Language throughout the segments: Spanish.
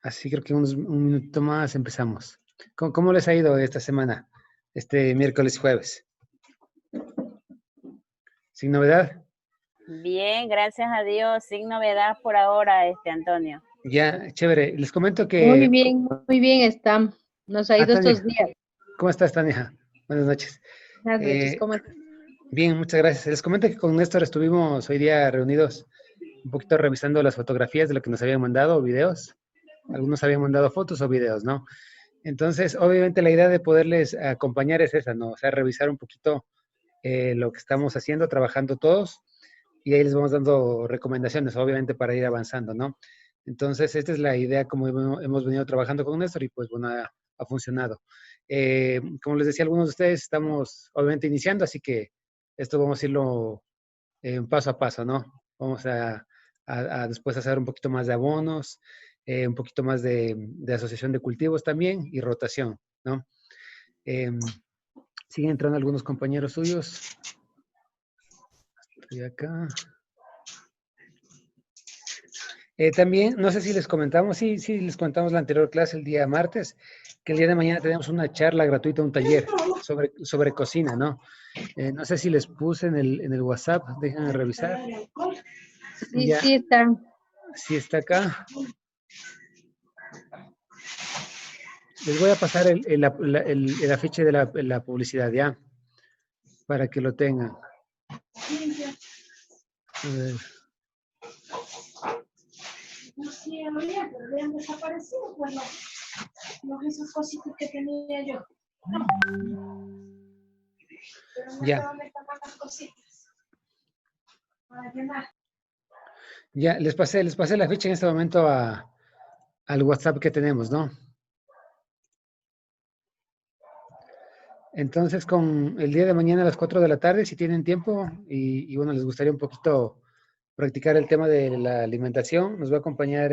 Así creo que un minuto más empezamos. ¿Cómo les ha ido esta semana? Este miércoles y jueves. ¿Sin novedad? Bien, gracias a Dios, sin novedad por ahora, Antonio. Ya, chévere. Les comento que... Muy bien está. Nos ha ido Tania, estos días. ¿cómo estás, Tania? Buenas noches. Buenas noches, ¿cómo estás? Bien, muchas gracias. Les comento que con Néstor estuvimos hoy día reunidos un poquito revisando las fotografías de lo que nos habían mandado, o videos. Algunos habían mandado fotos o videos, ¿no? Entonces, obviamente la idea de poderles acompañar es esa, ¿no? O sea, revisar un poquito lo que estamos haciendo, trabajando todos, y ahí les vamos dando recomendaciones, obviamente, para ir avanzando, ¿no? Entonces, esta es la idea como hemos venido trabajando con Néstor y pues bueno, ha funcionado. Como les decía, algunos de ustedes estamos obviamente iniciando, así que esto vamos a irlo paso a paso, ¿no? Vamos a después hacer un poquito más de abonos, un poquito más de asociación de cultivos también y rotación, ¿no? Siguen entrando algunos compañeros suyos. Estoy acá. También, no sé si les comentamos, sí, les comentamos la anterior clase el día martes, que el día de mañana tenemos una charla gratuita, un taller sobre cocina, ¿no? No sé si les puse en el WhatsApp, déjenme revisar. Sí, Ya, sí está. sí está acá. Les voy a pasar el afiche de la publicidad, ¿ya? Para que lo tengan. A ver. No sé, habría, pero habían desaparecido, pues, esos cositos que tenía yo. Pero no Ya. sé dónde están las cositas. Para llenar. Ya, les pasé la ficha en este momento al WhatsApp que tenemos, ¿no? Entonces, con el día de mañana a las 4 de la tarde, si tienen tiempo, y bueno, les gustaría un poquito practicar el tema de la alimentación, nos va a acompañar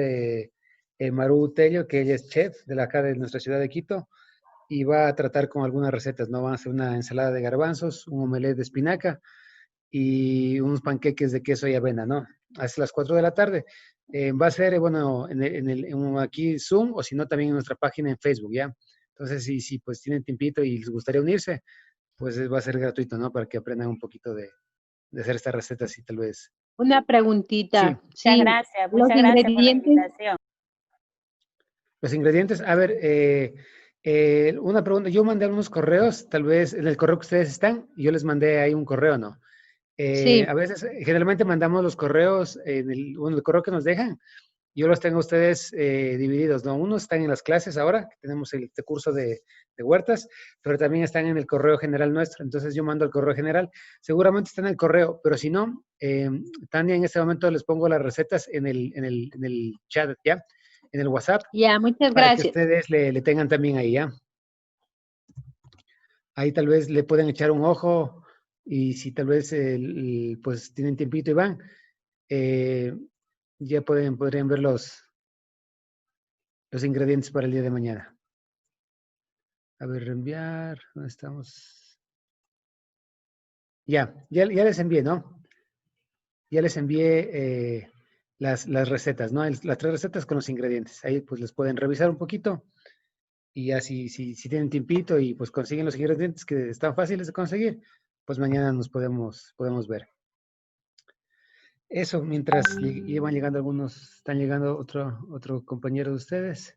Maru Tello, que ella es chef de acá de nuestra ciudad de Quito, y va a tratar con algunas recetas, ¿no? Van a hacer una ensalada de garbanzos, un omelette de espinaca y unos panqueques de queso y avena, ¿no? Hasta las 4 de la tarde. Va a ser, bueno, aquí Zoom, o si no, también en nuestra página en Facebook, ¿ya? Entonces, si pues tienen tiempito y les gustaría unirse, pues va a ser gratuito, ¿no? Para que aprendan un poquito de hacer estas recetas y tal vez. Una preguntita. Sí. Muchas gracias por la invitación. Los ingredientes, a ver, una pregunta, yo mandé algunos correos, tal vez en el correo que ustedes están, yo les mandé ahí un correo, ¿no? Sí. A veces, generalmente mandamos los correos en el correo que nos dejan. Yo los tengo a ustedes divididos, ¿no? Unos están en las clases ahora, que tenemos este curso de huertas, pero también están en el correo general nuestro. Entonces yo mando el correo general. Seguramente está en el correo, pero si no, Tania, en este momento les pongo las recetas en el chat, ¿ya? En el WhatsApp. Ya, muchas para gracias. que ustedes le tengan también ahí, ¿ya? Ahí tal vez le pueden echar un ojo y si tal vez pues tienen tiempito y van, ya podrían ver los ingredientes para el día de mañana. A ver, reenviar, ¿dónde estamos? Ya les envié, ¿no? Ya les envié las recetas, ¿no? Las 3 recetas con los ingredientes. Ahí pues les pueden revisar un poquito y ya si tienen tiempito y pues consiguen los ingredientes que están fáciles de conseguir, pues mañana nos podemos ver. Eso, mientras iban llegando algunos, están llegando otro compañero de ustedes.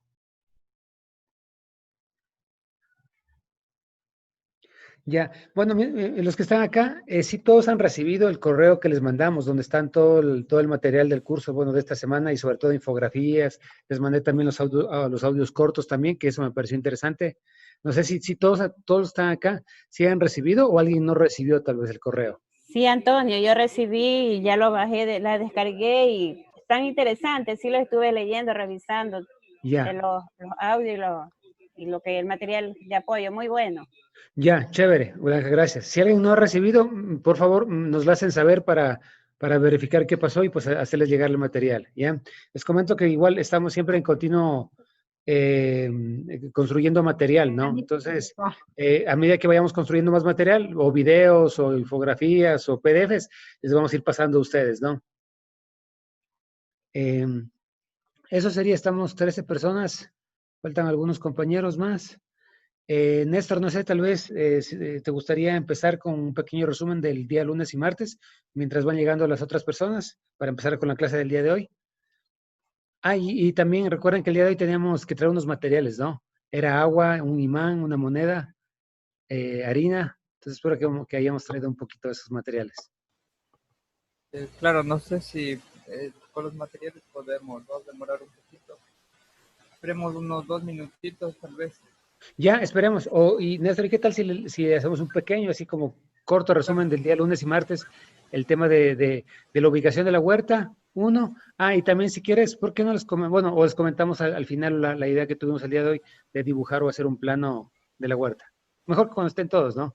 Ya, bueno, los que están acá, sí todos han recibido el correo que les mandamos, donde están todo el material del curso, bueno, de esta semana y sobre todo infografías. Les mandé también los audios cortos también, que eso me pareció interesante. No sé si todos están acá, si han recibido o alguien no recibió tal vez el correo. Sí, Antonio, yo recibí, ya lo bajé, la descargué y están interesantes, sí lo estuve leyendo, revisando, Ya. Los audios y lo que el material de apoyo, muy bueno. Ya, chévere, gracias. Si alguien no ha recibido, por favor, nos lo hacen saber para verificar qué pasó y pues hacerles llegar el material, ¿ya? Les comento que igual estamos siempre en continuo construyendo material, ¿no? Entonces, a medida que vayamos construyendo más material, o videos, o infografías, o PDFs, les vamos a ir pasando a ustedes, ¿no? Eso sería, estamos 13 personas, faltan algunos compañeros más. Néstor, no sé, tal vez te gustaría empezar con un pequeño resumen del día lunes y martes, mientras van llegando las otras personas, para empezar con la clase del día de hoy. Ah, y también recuerden que el día de hoy teníamos que traer unos materiales, ¿no? Era agua, un imán, una moneda, harina. Entonces espero que hayamos traído un poquito de esos materiales. Claro, no sé si con los materiales podemos demorar un poquito. Esperemos unos 2 minutitos, tal vez. Ya, esperemos. Y Néstor, ¿y qué tal si hacemos un pequeño, así como corto resumen del día lunes y martes, el tema de la ubicación de la huerta? Uno. Ah, y también si quieres, ¿por qué no bueno, o les comentamos al final la idea que tuvimos el día de hoy de dibujar o hacer un plano de la huerta? Mejor cuando estén todos, ¿no?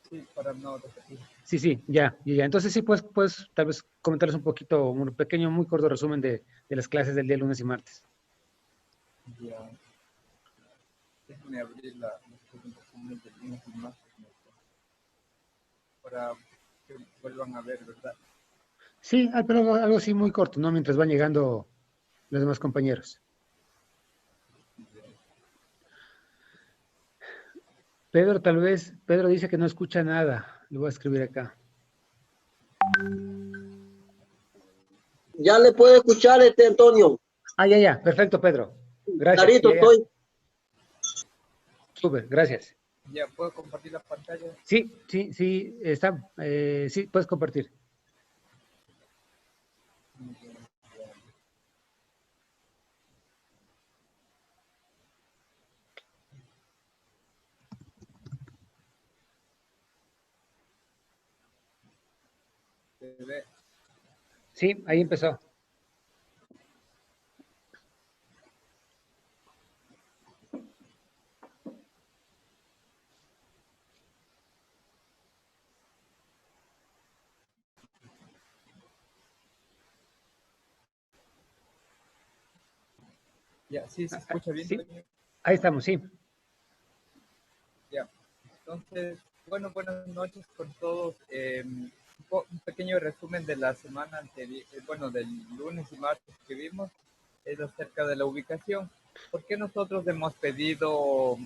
Sí, para no repetir. Sí, sí, ya. Entonces sí, pues tal vez comentarles un poquito, un pequeño, muy corto resumen de las clases del día lunes y martes. Ya. Déjenme abrir las presentaciones del lunes y martes para que vuelvan a ver, ¿verdad? Sí, pero algo así muy corto, ¿no? Mientras van llegando los demás compañeros. Pedro dice que no escucha nada. Lo voy a escribir acá. Ya le puede escuchar Antonio. Ah, ya, perfecto, Pedro. Gracias. Clarito estoy. Súper, gracias. Ya, ¿puedo compartir la pantalla? Sí, está. Sí, puedes compartir. ¿Se ve? Sí, ahí empezó. Ya, sí, se escucha bien. Sí, ahí estamos, sí. Ya, entonces, bueno, buenas noches con todos. Un pequeño resumen de la semana anterior, bueno, del lunes y martes que vimos, es acerca de la ubicación. ¿Por qué nosotros hemos pedido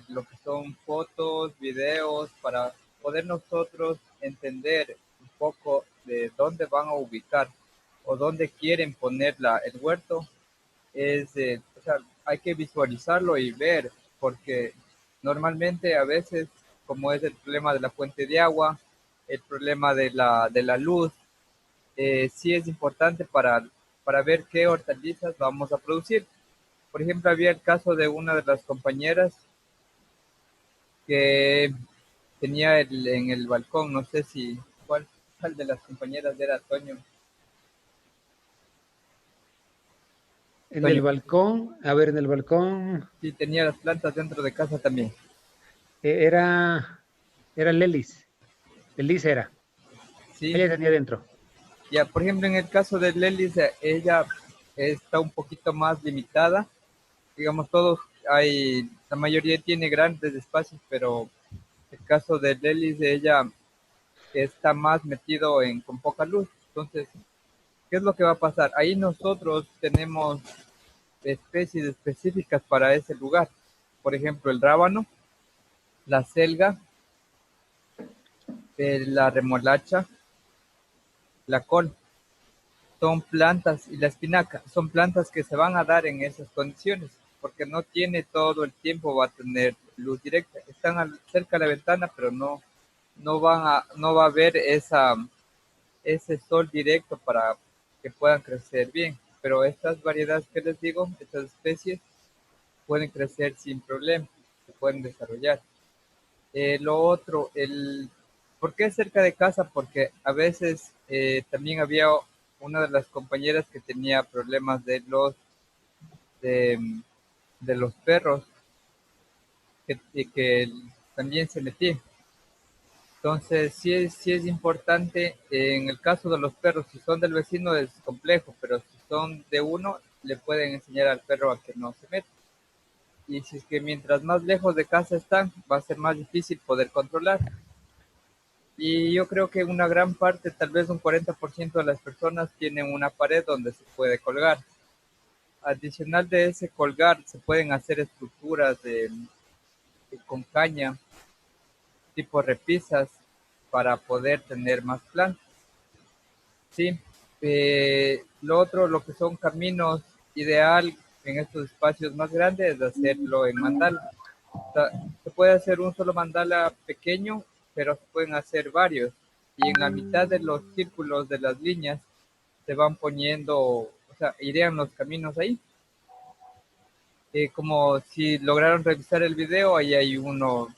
lo que son fotos, videos, para poder nosotros entender un poco de dónde van a ubicar o dónde quieren poner el huerto? O sea, hay que visualizarlo y ver, porque normalmente a veces, como es el problema de la fuente de agua, el problema de la luz, sí es importante para ver qué hortalizas vamos a producir. Por ejemplo, había el caso de una de las compañeras que tenía en el balcón, no sé si, ¿cuál de las compañeras era Toño? En el balcón, en el balcón. Sí, tenía las plantas dentro de casa también. Era Lelis. Lelis era. Sí. Ella tenía dentro. Ya, por ejemplo, en el caso de Lelis, ella está un poquito más limitada. Digamos, la mayoría tiene grandes espacios, pero el caso de Lelis, ella está más metido con poca luz. Entonces, ¿qué es lo que va a pasar? Ahí nosotros tenemos especies específicas para ese lugar. Por ejemplo, el rábano, la selga, la remolacha, la col. Son plantas, y la espinaca, son plantas que se van a dar en esas condiciones, porque no tiene todo el tiempo, va a tener luz directa. Están cerca de la ventana, pero no va a haber ese sol directo para que puedan crecer bien. Pero estas variedades que les digo, estas especies, pueden crecer sin problema, se pueden desarrollar. Lo otro, ¿por qué cerca de casa? Porque a veces también había una de las compañeras que tenía problemas de, de los perros que también se metían. Entonces, sí es importante, en el caso de los perros, si son del vecino es complejo, pero si son de uno, le pueden enseñar al perro a que no se meta. Y si es que mientras más lejos de casa están, va a ser más difícil poder controlar. Y yo creo que una gran parte, tal vez un 40% de las personas tienen una pared donde se puede colgar. adicional de ese colgar, se pueden hacer estructuras con caña, tipo repisas, para poder tener más plantas. Sí. Lo otro, lo que son caminos, ideal en estos espacios más grandes es hacerlo en mandala. O sea, se puede hacer un solo mandala pequeño, pero se pueden hacer varios. Y en la mitad de los círculos de las líneas se van poniendo, o sea, irían los caminos ahí. Como si lograron revisar el video, ahí hay uno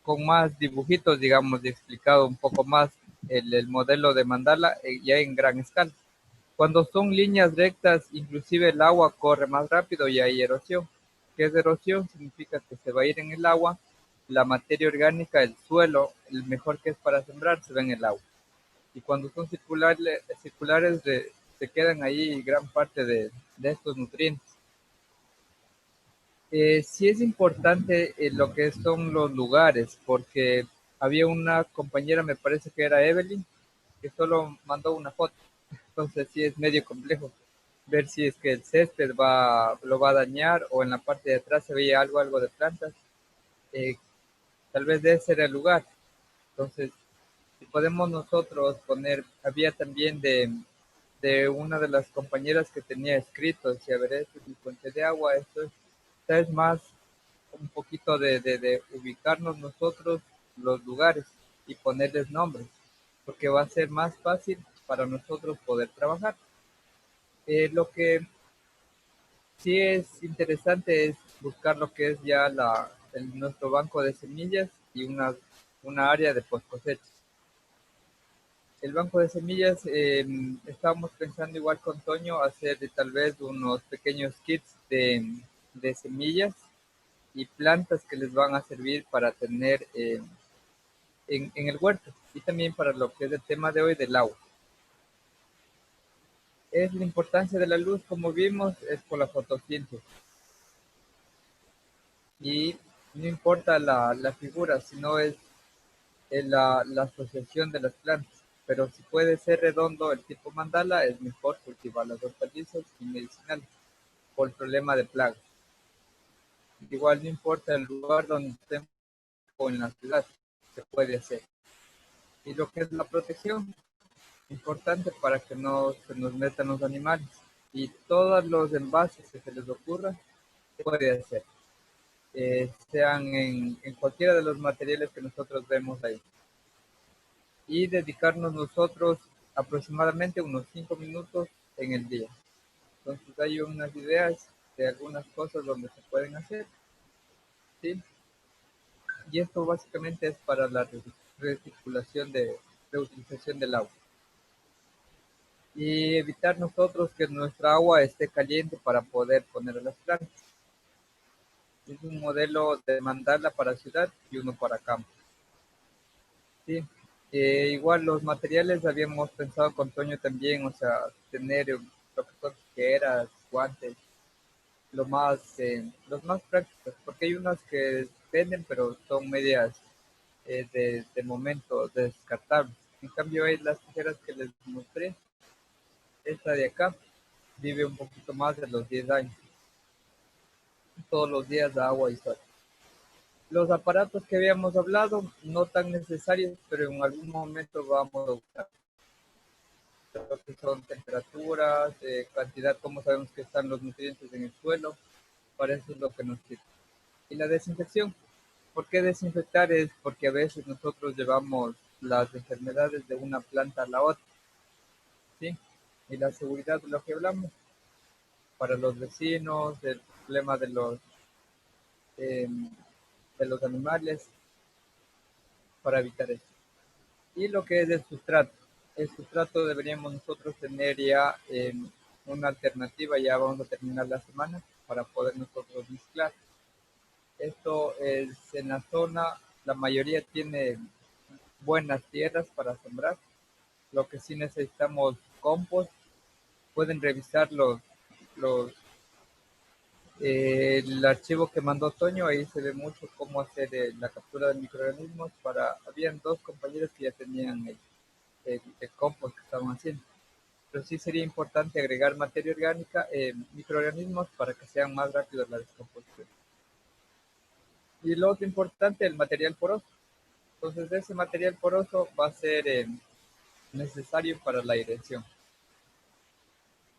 con más dibujitos, digamos, y explicado un poco más el modelo de mandala ya en gran escala. Cuando son líneas rectas, inclusive el agua corre más rápido y hay erosión. ¿Qué es erosión? Significa que se va a ir en el agua la materia orgánica, el suelo, el mejor que es para sembrar, se va en el agua. Y cuando son circulares se quedan ahí gran parte de estos nutrientes. Sí es importante lo que son los lugares, porque había una compañera, me parece que era Evelyn, que solo mandó una foto. Entonces sí es medio complejo ver si es que el césped lo va a dañar o en la parte de atrás se veía algo de plantas. Eh, Tal vez de ese era el lugar. Entonces, si podemos nosotros poner, había también de una de las compañeras que tenía escrito, decía, a ver, esto es mi fuente de agua, esto es, esta es más un poquito de ubicarnos nosotros los lugares y ponerles nombres, porque va a ser más fácil para nosotros poder trabajar. Lo que sí es interesante es buscar lo que es ya nuestro banco de semillas y una área de post cosecha. El banco de semillas, estábamos pensando igual con Toño hacer tal vez unos pequeños kits de semillas y plantas que les van a servir para tener en el huerto y también para lo que es el tema de hoy del agua. Es la importancia de la luz, como vimos, es por la fotosíntesis. Y no importa la figura, sino es la asociación de las plantas. Pero si puede ser redondo el tipo mandala, es mejor cultivar las hortalizas y medicinales por el problema de plagas. Igual no importa el lugar donde estemos o en la ciudad, se puede hacer. Y lo que es la protección, importante para que no se nos metan los animales. Y todos los envases que se les ocurra, se puede hacer. Sean en cualquiera de los materiales que nosotros vemos ahí. Y dedicarnos nosotros aproximadamente unos 5 minutos en el día. Entonces hay unas ideas de algunas cosas donde se pueden hacer, ¿sí? Y esto básicamente es para la recirculación reutilización del agua. Y evitar nosotros que nuestra agua esté caliente para poder poner a las plantas. Es un modelo de mandarla para ciudad y uno para campo. Sí. Igual los materiales habíamos pensado con Toño también, o sea, tener lo que son tijeras, guantes, los más prácticos, porque hay unas que venden pero son medias de momento descartables. En cambio hay las tijeras que les mostré, esta de acá vive un poquito más de los 10 años, todos los días da agua y sol. Los aparatos que habíamos hablado, no tan necesarios, pero en algún momento vamos a usar. Lo que son temperaturas, cantidad, cómo sabemos que están los nutrientes en el suelo, para eso es lo que nos sirve. Y la desinfección. ¿Por qué desinfectar? Es porque a veces nosotros llevamos las enfermedades de una planta a la otra, ¿sí? Y la seguridad de lo que hablamos, para los vecinos, el problema eh, de los animales, para evitar eso. Y lo que es el sustrato deberíamos nosotros tener ya una alternativa, ya vamos a terminar la semana, para poder nosotros mezclar. Esto es en la zona, la mayoría tiene buenas tierras para sembrar, lo que sí necesitamos compost. Pueden revisar el archivo que mandó Toño, ahí se ve mucho cómo hacer la captura de microorganismos. Habían dos compañeros que ya tenían el compost que estaban haciendo. pero sí sería importante agregar materia orgánica, microorganismos para que sean más rápidos la descomposición. Y lo otro importante, el material poroso. Entonces ese material poroso va a ser necesario para la aireación.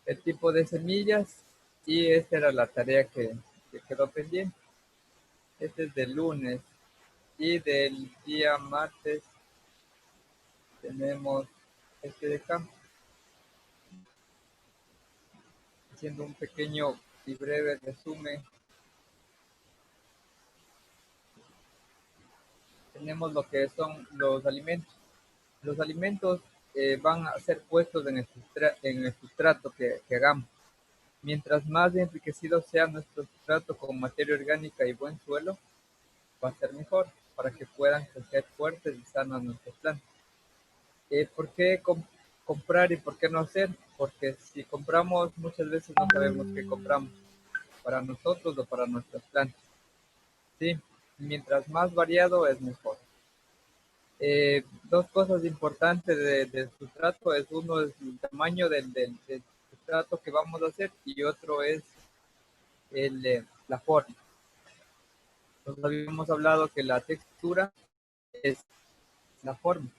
El tipo de semillas, y esta era la tarea que quedó pendiente. Este es del lunes, y del día martes tenemos este de acá, haciendo un pequeño y breve resumen. Tenemos lo que son los alimentos. Los alimentos van a ser puestos en el sustrato que hagamos. Mientras más enriquecido sea nuestro sustrato con materia orgánica y buen suelo, va a ser mejor para que puedan crecer fuertes y sanas nuestras plantas. ¿Por qué comprar y por qué no hacer? Porque si compramos, muchas veces no sabemos qué compramos, para nosotros o para nuestras plantas. ¿Sí? Mientras más variado es mejor. Dos cosas importantes del sustrato es uno es el tamaño del sustrato que vamos a hacer y otro es la forma. Entonces habíamos hablado que la textura es la forma.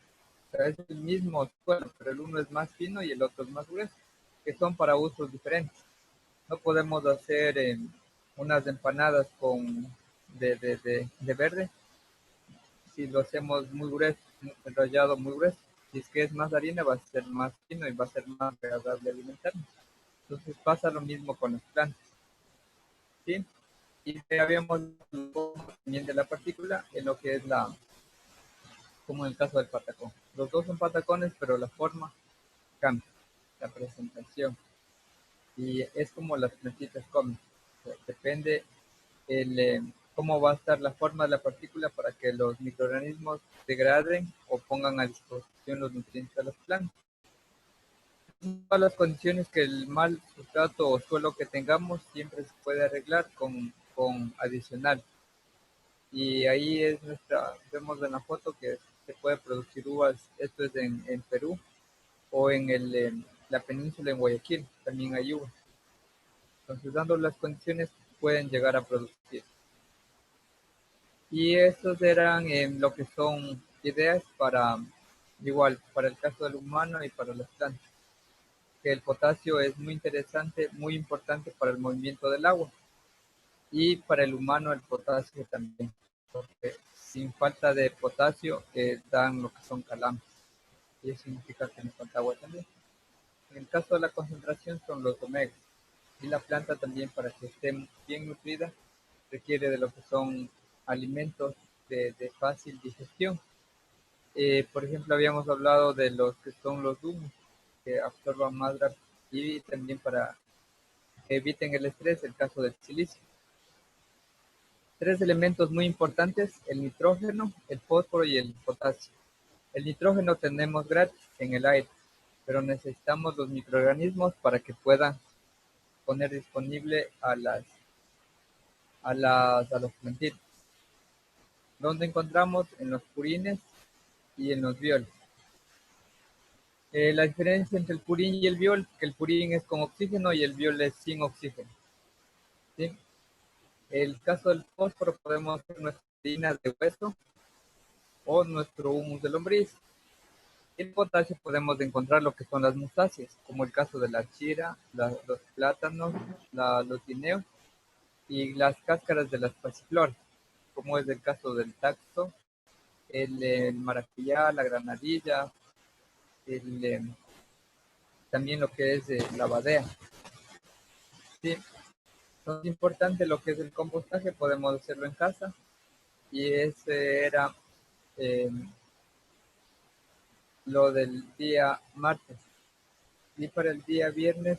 O sea, es el mismo suelo, pero el uno es más fino y el otro es más grueso, que son para usos diferentes. No podemos hacer unas empanadas de verde si lo hacemos muy grueso, enrollado muy grueso. Si es que es más harina, va a ser más fino y va a ser más agradable alimentarnos. Entonces pasa lo mismo con las plantas. ¿Sí? Y habíamos también de la partícula en lo que es como en el caso del patacón. Los dos son patacones, pero la forma cambia, la presentación. Y es como las plantitas comen. O sea, depende cómo va a estar la forma de la partícula para que los microorganismos degraden o pongan a disposición los nutrientes de las plantas. Todas las condiciones que el mal sustrato o suelo que tengamos siempre se puede arreglar con adicional. Y ahí es vemos en la foto que se puede producir uvas, esto es en Perú, o en la península en Guayaquil, también hay uvas. Entonces, dando las condiciones, pueden llegar a producir. Y estos eran lo que son ideas igual, para el caso del humano y para las plantas. Que el potasio es muy interesante, muy importante para el movimiento del agua. Y para el humano el potasio también, porque sin falta de potasio dan lo que son calambres. Y eso significa que nos falta agua también. En el caso de la concentración son los omegas. Y la planta también, para que esté bien nutrida, requiere de lo que son alimentos de fácil digestión. Por ejemplo, habíamos hablado de los que son los humos, que absorban más rápido, y también para que eviten el estrés, el caso del silicio. Tres elementos muy importantes: el nitrógeno, el fósforo y el potasio. El nitrógeno tenemos gratis en el aire, pero necesitamos los microorganismos para que puedan poner disponible a los plantitos. ¿Dónde encontramos? En los purines y en los bioles. La diferencia entre el purín y el biol, que el purín es con oxígeno y el biol es sin oxígeno. ¿Sí? El caso del fósforo, podemos hacer nuestras harinas de hueso o nuestro humus de lombriz. El potasio podemos encontrar lo que son las musáceas, como el caso de la chira, los plátanos, los guineos y las cáscaras de las pasiflores, como es el caso del taxo, el maracuyá, la granadilla, también lo que es la badea. Sí. Es importante lo que es el compostaje, podemos hacerlo en casa, y ese era lo del día martes. Y para el día viernes,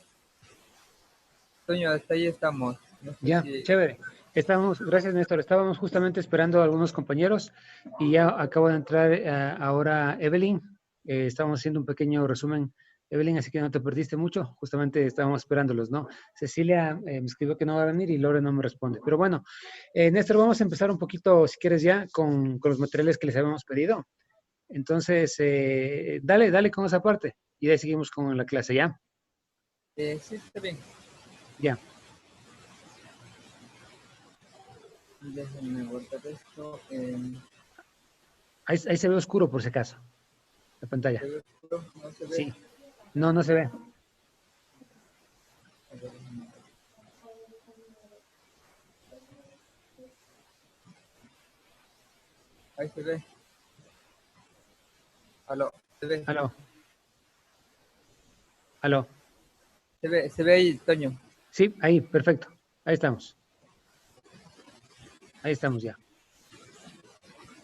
Toño, hasta ahí estamos. No sé Ya, chévere. Gracias Néstor, estábamos justamente esperando a algunos compañeros y ya acabo de entrar ahora Evelyn. Estábamos haciendo un pequeño resumen, Evelyn, así que no te perdiste mucho, justamente estábamos esperándolos, ¿no? Cecilia me escribió que no va a venir y Lore no me responde. Pero bueno, Néstor, vamos a empezar un poquito, si quieres ya, con los materiales que les habíamos pedido. Entonces, dale con esa parte y de ahí seguimos con la clase, ¿ya? Sí, está bien. Ya. Déjenme guardar esto. Ahí se ve oscuro por si acaso, la pantalla. ¿Se ve oscuro? ¿No se ve? Sí. No, no se ve. A ver, déjenme ver. Ahí se ve. Aló, se ve. Aló. Aló. Se ve ahí, Toño. Sí, ahí, perfecto. Ahí estamos. Ahí estamos ya.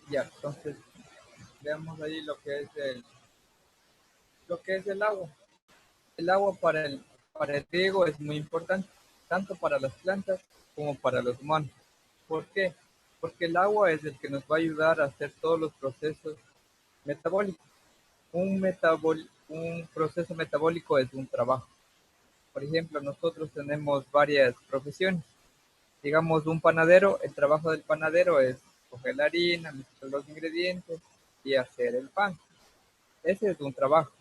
Ya, entonces veamos ahí lo que es el agua. El agua para el riego es muy importante, tanto para las plantas como para los humanos. ¿Por qué? Porque el agua es el que nos va a ayudar a hacer todos los procesos metabólicos. Un proceso metabólico es un trabajo. Por ejemplo, nosotros tenemos varias profesiones. Digamos, un panadero, el trabajo del panadero es coger la harina, mezclar los ingredientes y hacer el pan. Ese es un trabajo.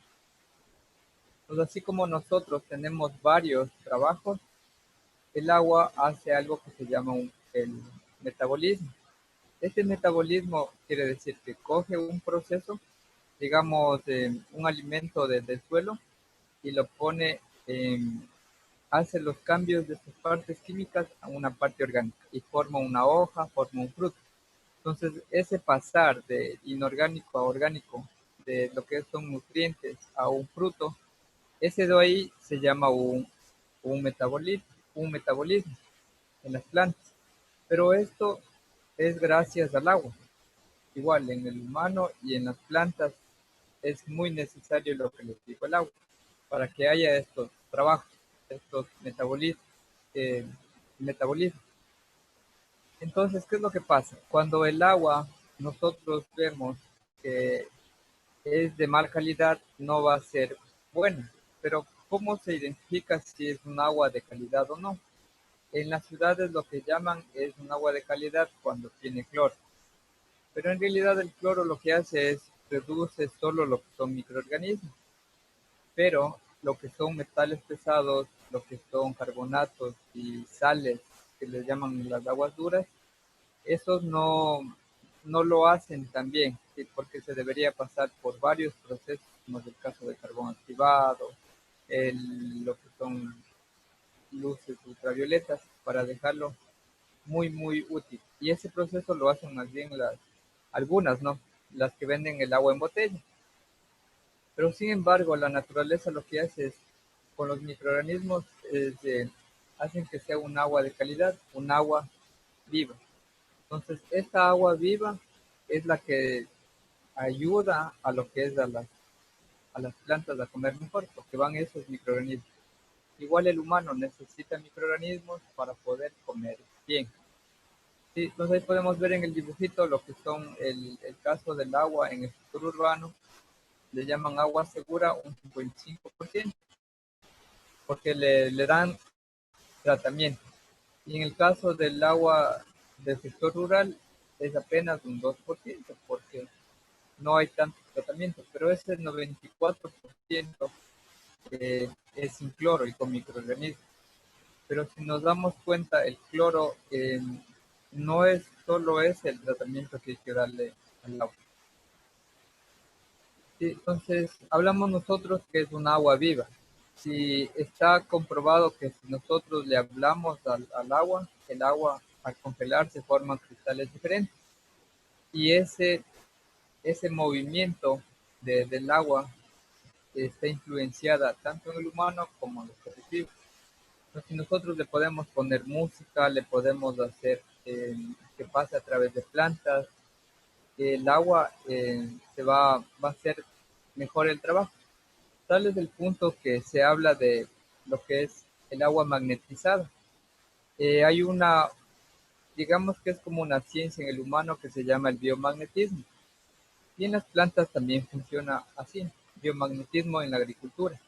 Pues así como nosotros tenemos varios trabajos, el agua hace algo que se llama el metabolismo. Este metabolismo quiere decir que coge un proceso, digamos, un alimento del suelo y lo pone, hace los cambios de sus partes químicas a una parte orgánica y forma una hoja, forma un fruto. Entonces, ese pasar de inorgánico a orgánico, de lo que son nutrientes a un fruto, ese de ahí se llama un metabolismo en las plantas. Pero esto es gracias al agua. Igual en el humano y en las plantas es muy necesario lo que les digo, el agua, para que haya estos trabajos, estos metabolismos. Entonces, ¿qué es lo que pasa? Cuando el agua nosotros vemos que es de mala calidad, no va a ser buena. Pero ¿cómo se identifica si es un agua de calidad o no? En las ciudades lo que llaman es un agua de calidad cuando tiene cloro. Pero en realidad el cloro lo que hace es reduce solo lo que son microorganismos. Pero lo que son metales pesados, lo que son carbonatos y sales, que les llaman las aguas duras, esos no lo hacen tan bien, ¿sí? Porque se debería pasar por varios procesos, como es el caso de carbón activado, lo que son luces ultravioletas, para dejarlo muy, muy útil. Y ese proceso lo hacen más bien algunas, ¿no? Las que venden el agua en botella. Pero sin embargo, la naturaleza lo que hace es, con los microorganismos, hacen que sea un agua de calidad, un agua viva. Entonces, esta agua viva es la que ayuda a lo que es a las plantas a comer mejor, porque van esos microorganismos. Igual el humano necesita microorganismos para poder comer bien. Sí, entonces ahí podemos ver en el dibujito lo que son el caso del agua en el sector urbano. Le llaman agua segura un 55%, porque le dan tratamiento. Y en el caso del agua del sector rural es apenas un 2%, porque no hay tanto tratamiento, pero ese 94% es sin cloro y con microorganismos. Pero si nos damos cuenta, el cloro no es solo es el tratamiento que hay que darle al agua. Sí, entonces, hablamos nosotros que es un agua viva. Si está comprobado que si nosotros le hablamos al agua, el agua al congelarse forma cristales diferentes. Y ese movimiento del agua está influenciada tanto en el humano como en los seres vivos. Entonces, nosotros le podemos poner música, le podemos hacer que pase a través de plantas, el agua va a hacer mejor el trabajo. Tal es el punto que se habla de lo que es el agua magnetizada. Hay digamos que es como una ciencia en el humano que se llama el biomagnetismo. Y en las plantas también funciona así, biomagnetismo en la agricultura.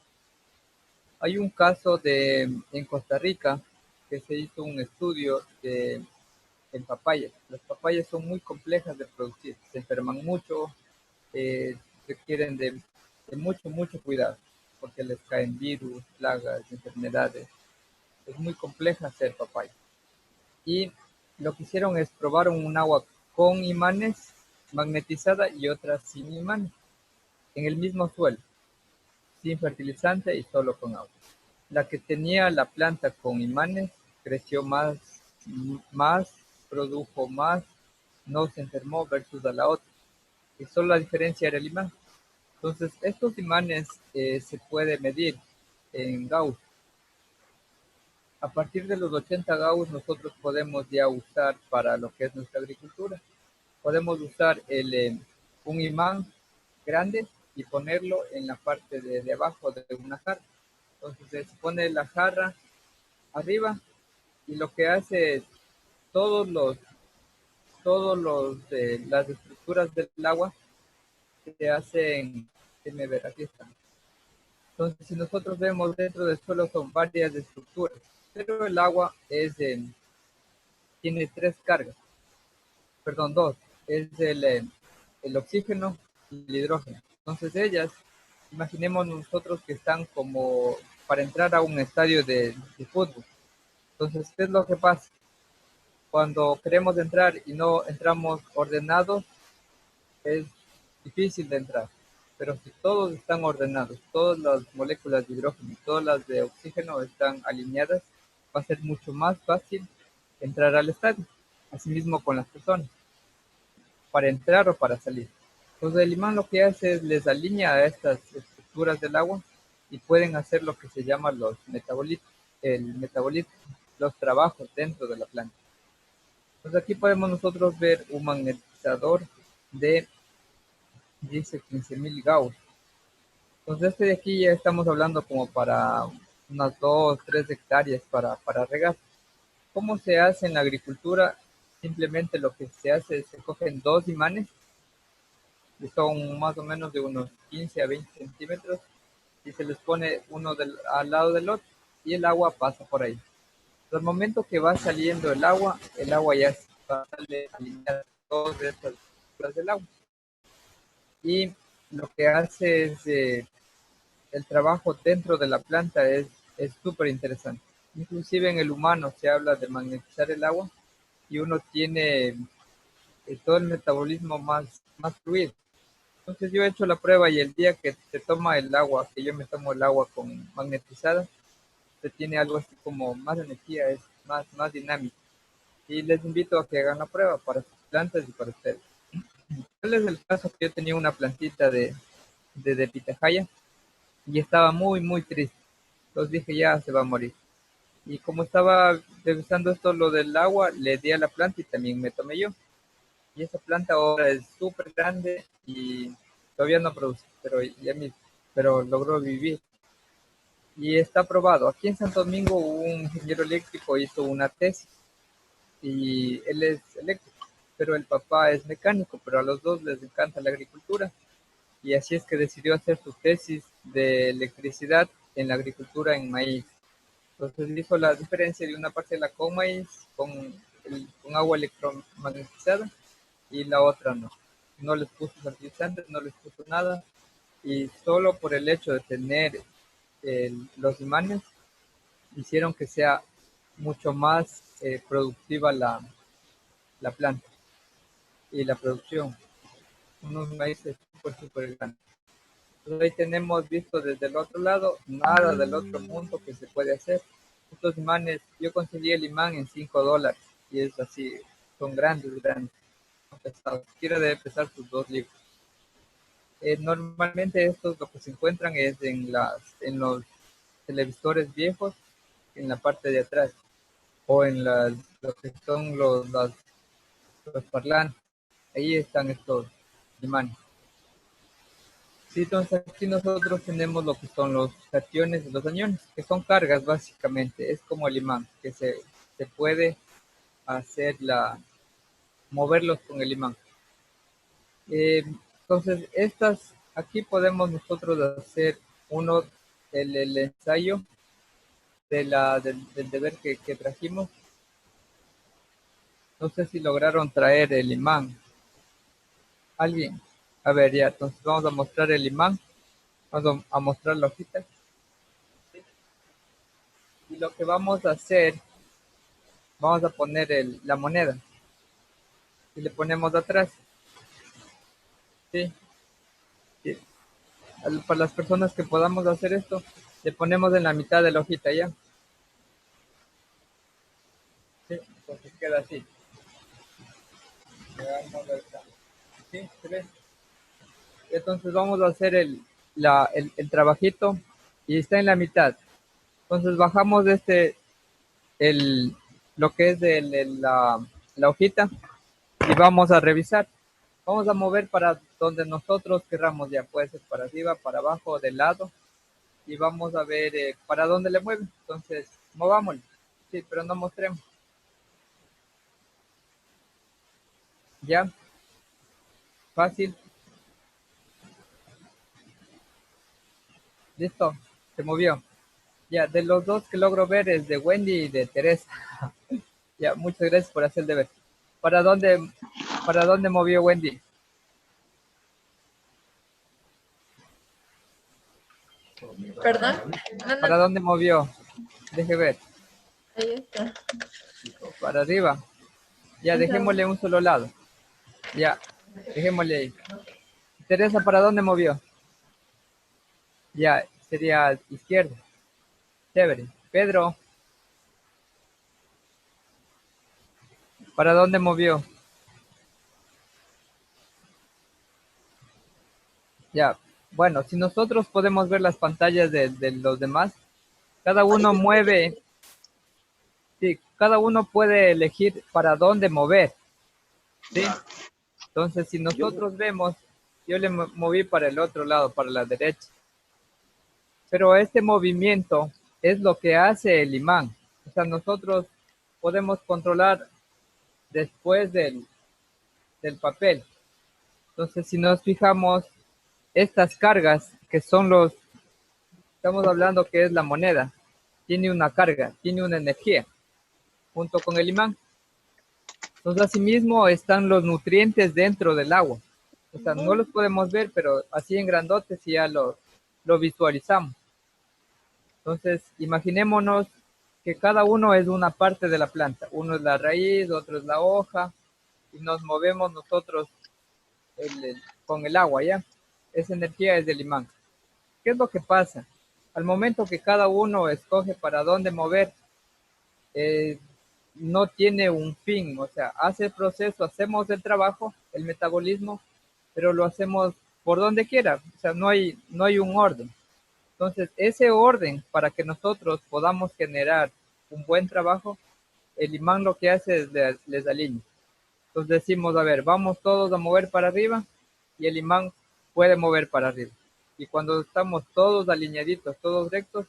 Hay un caso en Costa Rica que se hizo un estudio en papayas. Las papayas son muy complejas de producir, se enferman mucho, requieren de mucho, mucho cuidado. porque les caen virus, plagas, enfermedades. Es muy compleja hacer papaya. Y lo que hicieron es probar un agua con imanes magnetizada y otra sin imanes, en el mismo suelo, sin fertilizante y solo con agua. La que tenía la planta con imanes creció más, produjo más, no se enfermó versus a la otra. Y solo la diferencia era el imán. Entonces, estos imanes se puede medir en Gauss. A partir de los 80 Gauss nosotros podemos ya usar para lo que es nuestra agricultura. Podemos usar un imán grande y ponerlo en la parte de abajo de una jarra. Entonces se pone la jarra arriba y lo que hace es las estructuras del agua se hacen, déjenme ver, aquí están. Entonces, si nosotros vemos dentro del suelo son varias estructuras, pero el agua tiene tres cargas, perdón, dos. Es el oxígeno y el hidrógeno. Entonces ellas, imaginemos nosotros que están como para entrar a un estadio de fútbol. Entonces, ¿qué es lo que pasa? Cuando queremos entrar y no entramos ordenados, es difícil de entrar. Pero si todos están ordenados, todas las moléculas de hidrógeno y todas las de oxígeno están alineadas, va a ser mucho más fácil entrar al estadio. Asimismo con las personas, para entrar o para salir. Entonces el imán lo que hace es les alinea a estas estructuras del agua y pueden hacer lo que se llama el metabolismo, los trabajos dentro de la planta. Entonces aquí podemos nosotros ver un magnetizador dice 15.000 Gauss. Entonces de aquí ya estamos hablando como para unas 2, 3 hectáreas para regar. ¿Cómo se hace en la agricultura? Simplemente lo que se hace es se cogen dos imanes, que son más o menos de unos 15 a 20 centímetros, y se les pone uno al lado del otro, y el agua pasa por ahí. Al momento que va saliendo el agua ya sale alineada todas estas estructuras del agua. Y lo que hace es el trabajo dentro de la planta es súper interesante. Inclusive en el humano se habla de magnetizar el agua y uno tiene todo el metabolismo más fluido. Entonces yo he hecho la prueba y el día que se toma el agua, que yo me tomo el agua con magnetizada, se tiene algo así como más energía, es más dinámico. Y les invito a que hagan la prueba para sus plantas y para ustedes. ¿Cuál es el caso? Que yo tenía una plantita de pitahaya y estaba muy triste. Entonces dije, ya se va a morir. Y como estaba revisando esto, lo del agua, le di a la planta y también me tomé yo. Y esa planta ahora es súper grande y todavía no produce, pero logró vivir. Y está probado. Aquí en Santo Domingo un ingeniero eléctrico hizo una tesis y él es eléctrico, pero el papá es mecánico, pero a los dos les encanta la agricultura. Y así es que decidió hacer su tesis de electricidad en la agricultura en maíz. Entonces hizo la diferencia de una parcela con maíz, con agua electromagnetizada, y la otra no. No les puso fertilizantes, no les puso nada, y solo por el hecho de tener los imanes, hicieron que sea mucho más productiva la planta y la producción. Unos maíces súper grandes. Entonces ahí tenemos visto desde el otro lado, nada del otro mundo que se puede hacer. Estos imanes, yo conseguí el imán en $5 y es así, son grandes, son pesados. Quiero debe pesar sus 2 libras. Normalmente estos lo que se encuentran es en los televisores viejos, en la parte de atrás, o en lo que son los parlantes. Ahí están estos imanes. Sí, entonces aquí nosotros tenemos lo que son los cationes y los aniones, que son cargas básicamente, es como el imán, que se puede hacer moverlos con el imán. Entonces, aquí podemos nosotros hacer el ensayo del deber que trajimos. No sé si lograron traer el imán. ¿Alguien? A ver, ya, entonces vamos a mostrar el imán. Vamos a mostrar la hojita. Y lo que vamos a hacer, vamos a poner la moneda. Y le ponemos atrás. ¿Sí? Sí. Para las personas que podamos hacer esto, le ponemos en la mitad de la hojita ya. ¿Sí? Entonces queda así. ¿Sí? ¿Se ve? Entonces vamos a hacer el trabajito y está en la mitad. Entonces bajamos lo que es la hojita y vamos a revisar. Vamos a mover para donde nosotros querramos, ya puede ser para arriba, para abajo, de lado, y vamos a ver para dónde le mueve. Entonces, movámoslo. Sí, pero no mostremos. Ya, fácil. Listo, se movió. Ya, de los dos que logro ver es de Wendy y de Teresa. Ya, muchas gracias por hacer el deber. Para dónde movió Wendy? ¿Perdón? No, ¿Para dónde movió? Deje ver. ahí está. Para arriba. Ya, dejémosle un solo lado. Ya, dejémosle ahí. Teresa, ¿para dónde movió? Ya, sería izquierda. Chévere. Pedro, ¿para dónde movió? Ya, bueno, si nosotros podemos ver las pantallas de los demás, cada uno mueve, sí, cada uno puede elegir para dónde mover, ¿sí? Entonces, si nosotros vemos, yo le moví para el otro lado, para la derecha. Pero este movimiento es lo que hace el imán. O sea, nosotros podemos controlar después del papel. Entonces, si nos fijamos, estas cargas que son estamos hablando que es la moneda, tiene una carga, tiene una energía, junto con el imán. Entonces, asimismo, están los nutrientes dentro del agua. O sea, no los podemos ver, pero así en grandotes ya lo visualizamos. Entonces, imaginémonos que cada uno es una parte de la planta. Uno es la raíz, otro es la hoja, y nos movemos nosotros con el agua, ¿ya? Esa energía es del imán. ¿Qué es lo que pasa? Al momento que cada uno escoge para dónde mover, no tiene un fin, o sea, hace el proceso, hacemos el trabajo, el metabolismo, pero lo hacemos por donde quiera, o sea, no hay un orden. Entonces, ese orden para que nosotros podamos generar un buen trabajo, el imán lo que hace es les alinea. Entonces decimos, a ver, vamos todos a mover para arriba y el imán puede mover para arriba. Y cuando estamos todos alineaditos, todos rectos,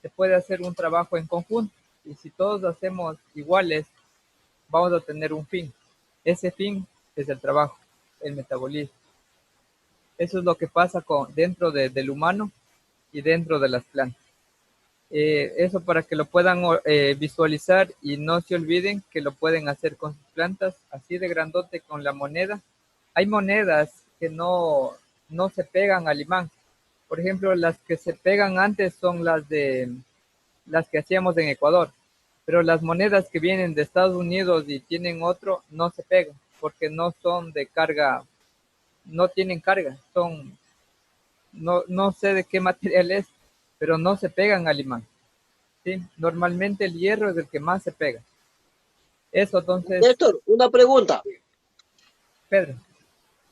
se puede hacer un trabajo en conjunto. Y si todos hacemos iguales, vamos a tener un fin. Ese fin es el trabajo, el metabolismo. Eso es lo que pasa dentro del humano y dentro de las plantas. Eso para que lo puedan visualizar y no se olviden que lo pueden hacer con sus plantas, así de grandote con la moneda. Hay monedas que no se pegan al imán. Por ejemplo, las que se pegan antes son las que hacíamos en Ecuador, pero las monedas que vienen de Estados Unidos y tienen otro no se pegan porque no son de carga, no tienen carga, no sé de qué material es, pero no se pegan al imán. ¿Sí? Normalmente el hierro es el que más se pega. Eso, entonces... Néstor, una pregunta. Pedro.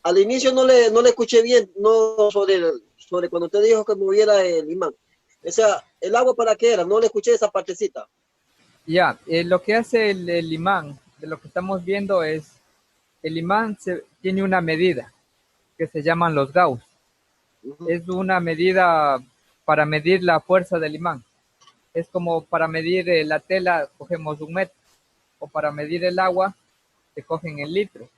Al inicio no le escuché bien, no sobre cuando usted dijo que moviera el imán. O sea, ¿el agua para qué era? No le escuché esa partecita. Ya, lo que hace el imán, de lo que estamos viendo es, el imán tiene una medida que se llaman los Gauss. Es una medida para medir la fuerza del imán. Es como para medir la tela, cogemos 1 metro, o para medir el agua, se cogen en litros.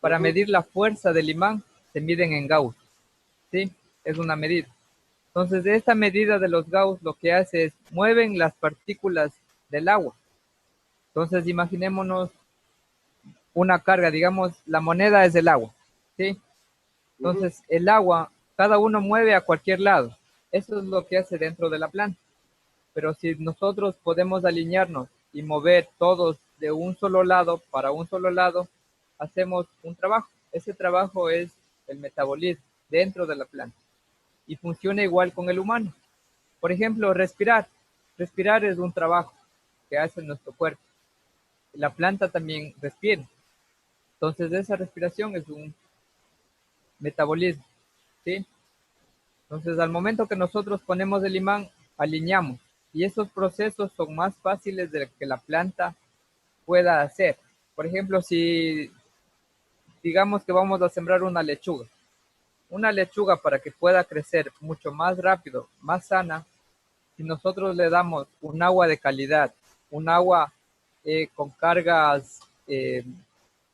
Para medir la fuerza del imán, se miden en Gauss. ¿Sí? Es una medida. Entonces, esta medida de los Gauss lo que hace es, mueven las partículas del agua. Entonces, imaginémonos una carga, digamos, la moneda es el agua. ¿Sí? Entonces, el agua cada uno mueve a cualquier lado. Eso es lo que hace dentro de la planta. Pero si nosotros podemos alinearnos y mover todos de un solo lado para un solo lado, hacemos un trabajo. Ese trabajo es el metabolismo dentro de la planta. Y funciona igual con el humano. Por ejemplo, respirar. Respirar es un trabajo que hace nuestro cuerpo. La planta también respira. Entonces, esa respiración es un metabolismo, ¿sí? Entonces, al momento que nosotros ponemos el imán, alineamos. Y esos procesos son más fáciles de que la planta pueda hacer. Por ejemplo, si digamos que vamos a sembrar una lechuga. Una lechuga para que pueda crecer mucho más rápido, más sana, si nosotros le damos un agua de calidad, un agua con cargas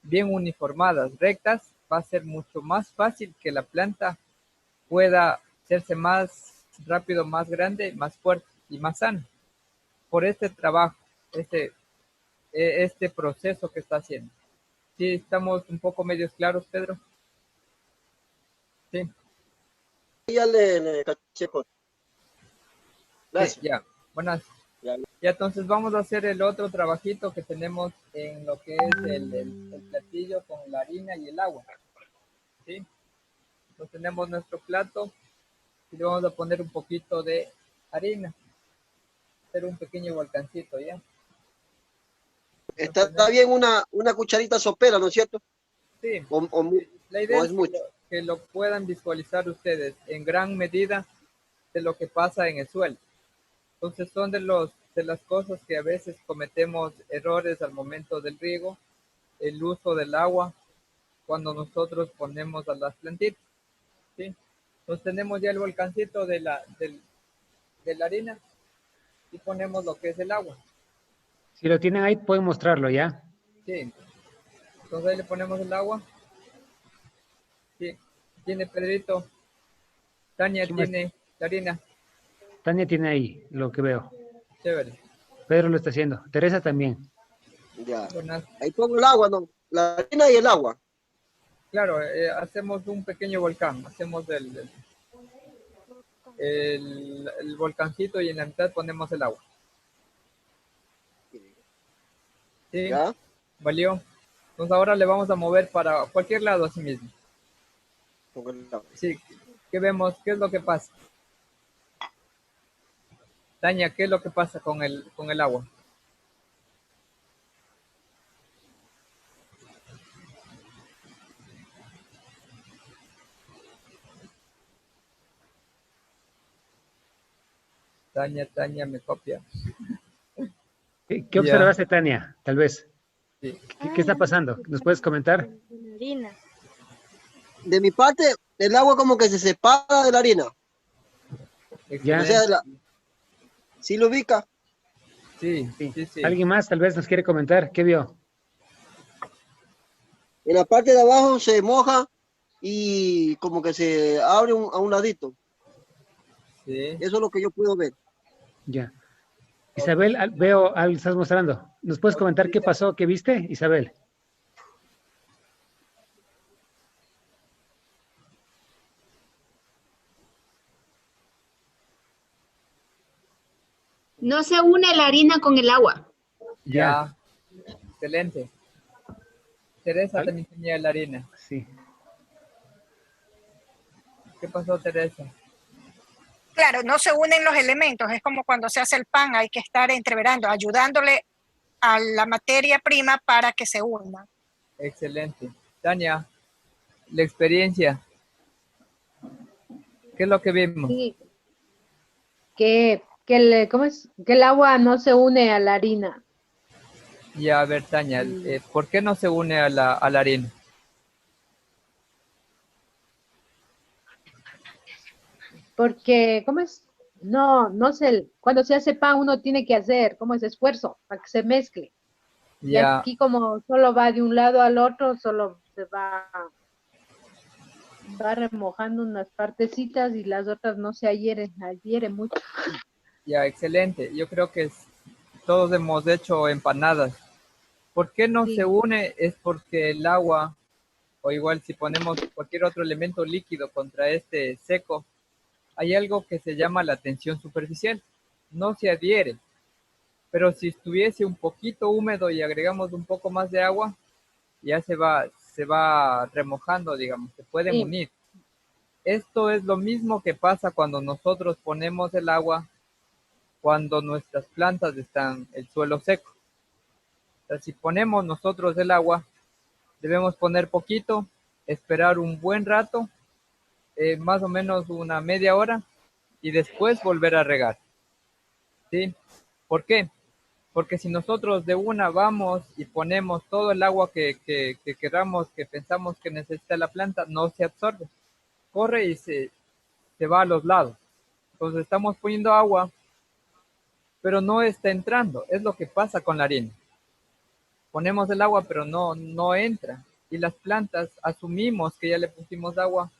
bien uniformadas, rectas, va a ser mucho más fácil que la planta pueda hacerse más rápido, más grande, más fuerte y más sana. Por este trabajo, este proceso que está haciendo. ¿Sí estamos un poco medios claros, Pedro? Sí. Ya le caché. Gracias. Sí, ya, buenas. Ya. Ya, entonces vamos a hacer el otro trabajito que tenemos en lo que es el platillo con la harina y el agua. ¿Sí? Entonces tenemos nuestro plato y le vamos a poner un poquito de harina. Hacer un pequeño volcancito, ¿ya? Está bien una cucharita sopera, ¿no es cierto? Sí. O La idea es es mucho. que lo puedan visualizar ustedes en gran medida de lo que pasa en el suelo. Entonces son de las cosas que a veces cometemos errores al momento del riego, el uso del agua, cuando nosotros ponemos a las plantitas, ¿sí? Entonces tenemos ya el volcancito de la harina y ponemos lo que es el agua. Si lo tienen ahí, pueden mostrarlo ya. Sí. Entonces ahí le ponemos el agua. Sí. Tiene Pedrito. Tania tiene la harina. Tania tiene ahí lo que veo. Chévere. Pedro lo está haciendo. Teresa también. Ya. Buenas. Ahí pongo el agua, ¿no? La harina y el agua. Claro, hacemos un pequeño volcán. Hacemos el volcancito y en la mitad ponemos el agua. ¿Sí? ¿Ya? ¿Valió? Entonces ahora le vamos a mover para cualquier lado así mismo. Pongo el agua. Sí. ¿Qué vemos? ¿Qué es lo que pasa? Tania, ¿qué es lo que pasa con el agua? Tania me copia. ¿Qué observaste, Tania? Tal vez. Sí. ¿Qué está pasando? ¿Nos puedes comentar? De mi parte, el agua como que se separa de la harina. Ya. O sea, ¿sí lo ubica? Sí. ¿Alguien más tal vez nos quiere comentar? ¿Qué vio? En la parte de abajo se moja y como que se abre a un ladito. Sí. Eso es lo que yo puedo ver. Ya. Isabel, veo algo estás mostrando. ¿Nos puedes comentar qué pasó? ¿Qué viste, Isabel? No se une la harina con el agua. Ya. Excelente. Teresa también tenía la harina. Sí. ¿Qué pasó, Teresa? Claro, no se unen los elementos. Es como cuando se hace el pan, hay que estar entreverando, ayudándole a la materia prima para que se una. Excelente. Tania, la experiencia. ¿Qué es lo que vimos? Sí. ¿Cómo es? Que el agua no se une a la harina. Ya, a ver, Tania, ¿por qué no se une a la harina? Porque, ¿cómo es? No sé, cuando se hace pan uno tiene que hacer, ¿cómo es? Esfuerzo para que se mezcle. Y Ya. aquí como solo va de un lado al otro, solo se va remojando unas partecitas y las otras no se adhieren mucho. Ya, excelente. Yo creo que todos hemos hecho empanadas. ¿Por qué no Sí. se une? Es porque el agua o igual si ponemos cualquier otro elemento líquido contra este seco, hay algo que se llama la tensión superficial. No se adhiere, pero si estuviese un poquito húmedo y agregamos un poco más de agua, ya se va remojando, digamos, se pueden Sí. unir. Esto es lo mismo que pasa cuando nosotros ponemos el agua cuando nuestras plantas están el suelo seco. O sea, si ponemos nosotros el agua, debemos poner poquito, esperar un buen rato, más o menos una media hora, y después volver a regar. ¿Sí? ¿Por qué? Porque si nosotros de una vamos y ponemos todo el agua que queramos, que pensamos que necesita la planta, no se absorbe. Corre y se va a los lados. Entonces estamos poniendo agua, pero no está entrando. Es lo que pasa con la harina. Ponemos el agua, pero no entra. Y las plantas asumimos que ya le pusimos agua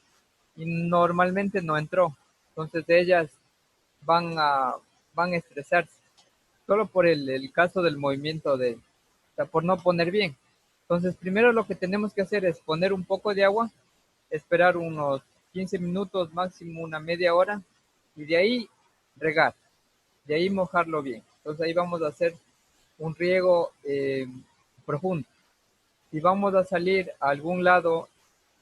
y normalmente no entró. Entonces ellas van a estresarse. Solo por el caso del movimiento o sea, por no poner bien. Entonces, primero lo que tenemos que hacer es poner un poco de agua, esperar unos 15 minutos, máximo una media hora, y de ahí regar, de ahí mojarlo bien. Entonces ahí vamos a hacer un riego profundo. Si vamos a salir a algún lado,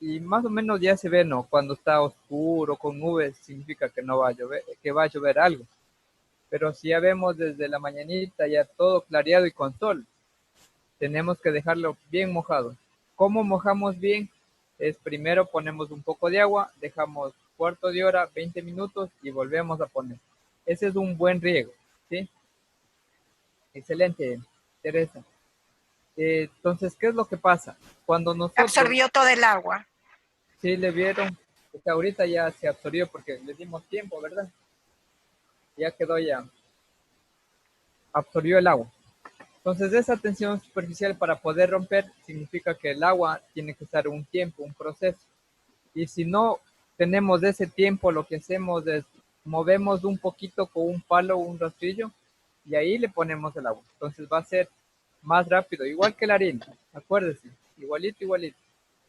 y más o menos ya se ve, ¿no? Cuando está oscuro, con nubes, significa que no va a llover, que va a llover algo. Pero si ya vemos desde la mañanita ya todo clareado y con sol, tenemos que dejarlo bien mojado. ¿Cómo mojamos bien? Es primero ponemos un poco de agua, dejamos cuarto de hora, 20 minutos y volvemos a poner. Ese es un buen riego, ¿sí? Excelente, Teresa. Entonces, ¿qué es lo que pasa? Cuando nosotros... Absorbió todo el agua. Sí, le vieron, pues ahorita ya se absorbió porque le dimos tiempo, ¿verdad? Ya quedó ya, absorbió el agua. Entonces, esa tensión superficial para poder romper significa que el agua tiene que estar un tiempo, un proceso. Y si no tenemos ese tiempo, lo que hacemos es movemos un poquito con un palo o un rastrillo y ahí le ponemos el agua. Entonces va a ser más rápido, igual que la harina, acuérdese, igualito, igualito.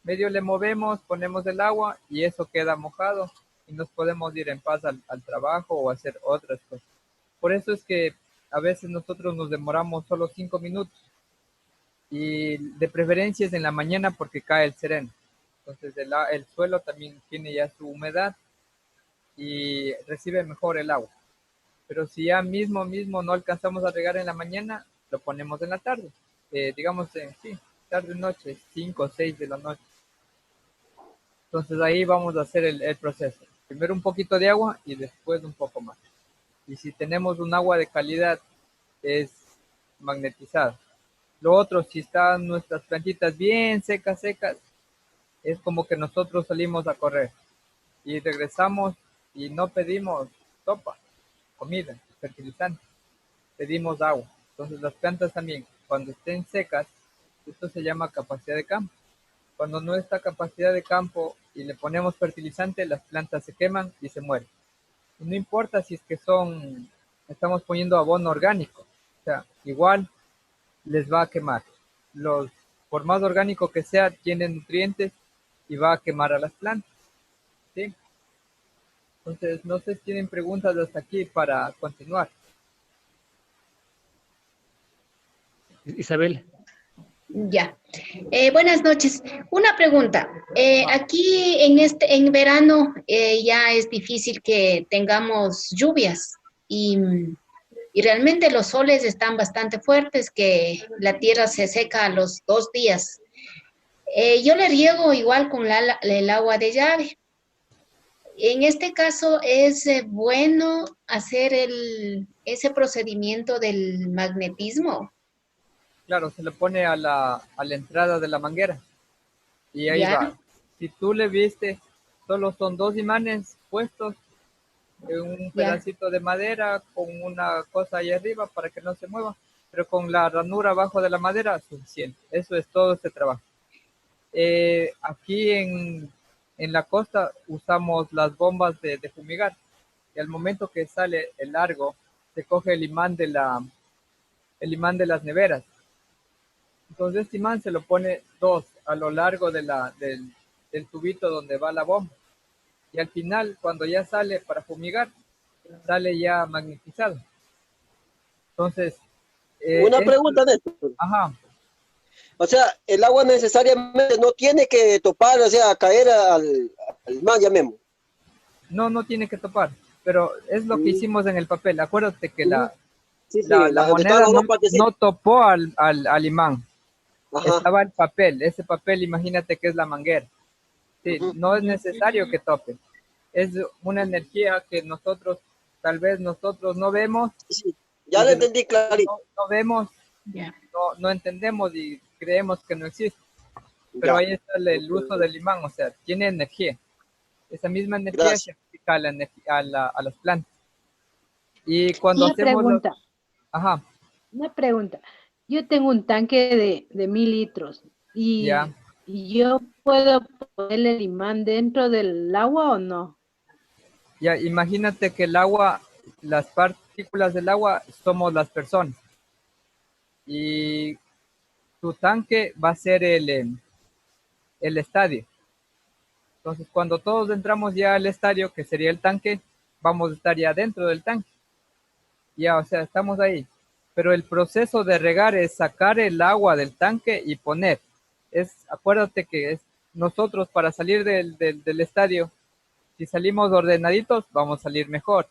Medio le movemos, ponemos el agua y eso queda mojado y nos podemos ir en paz al trabajo o hacer otras cosas. Por eso es que a veces nosotros nos demoramos solo 5 minutos y de preferencia es en la mañana porque cae el sereno. Entonces el suelo también tiene ya su humedad y recibe mejor el agua. Pero si ya mismo no alcanzamos a regar en la mañana, lo ponemos en la tarde. Digamos, sí, tarde noche, 5 o 6 de la noche. Entonces ahí vamos a hacer el proceso. Primero un poquito de agua y después un poco más. Y si tenemos un agua de calidad, es magnetizada. Lo otro, si están nuestras plantitas bien secas, es como que nosotros salimos a correr y regresamos y no pedimos sopa, comida, fertilizante, pedimos agua. Entonces las plantas también, cuando estén secas, esto se llama capacidad de campo. Cuando no está capacidad de campo y le ponemos fertilizante, las plantas se queman y se mueren. Y no importa si es que estamos poniendo abono orgánico, o sea, igual les va a quemar. Por más orgánico que sea, tiene nutrientes y va a quemar a las plantas, ¿sí? Entonces, no sé si tienen preguntas hasta aquí para continuar. Isabel. Ya. Buenas noches. Una pregunta. Aquí en verano ya es difícil que tengamos lluvias y realmente los soles están bastante fuertes, que la tierra se seca a los 2 días. Yo le riego igual con el agua de llave. En este caso es bueno hacer ese procedimiento del magnetismo. Claro, se le pone a la entrada de la manguera y ahí ¿Ya? va. Si tú le viste, solo son 2 imanes puestos en un pedacito de madera con una cosa ahí arriba para que no se mueva, pero con la ranura abajo de la madera suficiente. Eso es todo este trabajo. Aquí en la costa usamos las bombas de fumigar y al momento que sale el largo se coge el imán de las neveras Entonces este imán se lo pone 2 a lo largo de del tubito donde va la bomba. Y al final, cuando ya sale para fumigar, sale ya magnetizado. Entonces, Una pregunta, Néstor. ajá, O sea, el agua necesariamente no tiene que topar, o sea, caer al mar, llamemos. no tiene que topar, pero es lo que hicimos en el papel. Acuérdate que Sí, sí, la donde están moneda las dos partecitas. no topó al imán. Ajá. Estaba el papel. Ese papel, imagínate que es la manguera. Sí, no es necesario que tope. Es una energía que tal vez nosotros no vemos. Sí, ya lo entendí clarito. No vemos, Ya. no entendemos y creemos que no existe. Pero Ya. ahí está el uso del imán, o sea, tiene energía. Esa misma energía Gracias. se aplica a las plantas. Y cuando Una hacemos pregunta, ajá, una pregunta. Yo tengo un tanque de 1000 litros ya. y yo puedo ponerle el imán dentro del agua o no. Ya, imagínate que el agua, las partículas del agua somos las personas. Y tu tanque va a ser el estadio. Entonces, cuando todos entramos ya al estadio, que sería el tanque, vamos a estar ya dentro del tanque. Ya, o sea, estamos ahí. Pero el proceso de regar es sacar el agua del tanque y poner. Acuérdate que nosotros para salir del estadio, si salimos ordenaditos, vamos a salir mejor,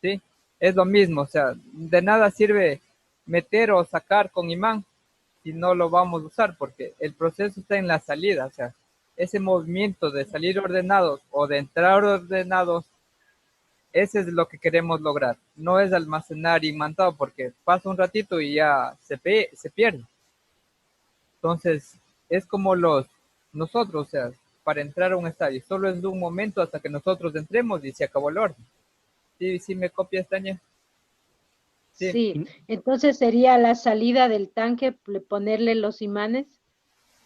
¿sí? Es lo mismo, o sea, de nada sirve meter o sacar con imán si no lo vamos a usar, porque el proceso está en la salida, o sea, ese movimiento de salir ordenados o de entrar ordenados, ese es lo que queremos lograr. No es almacenar imantado, porque pasa un ratito y ya se pierde. Entonces, es como nosotros, o sea, para entrar a un estadio, solo es de un momento hasta que nosotros entremos y se acabó el orden. ¿Sí, sí me copias, Tania? Sí, Sí, entonces sería la salida del tanque ponerle los imanes.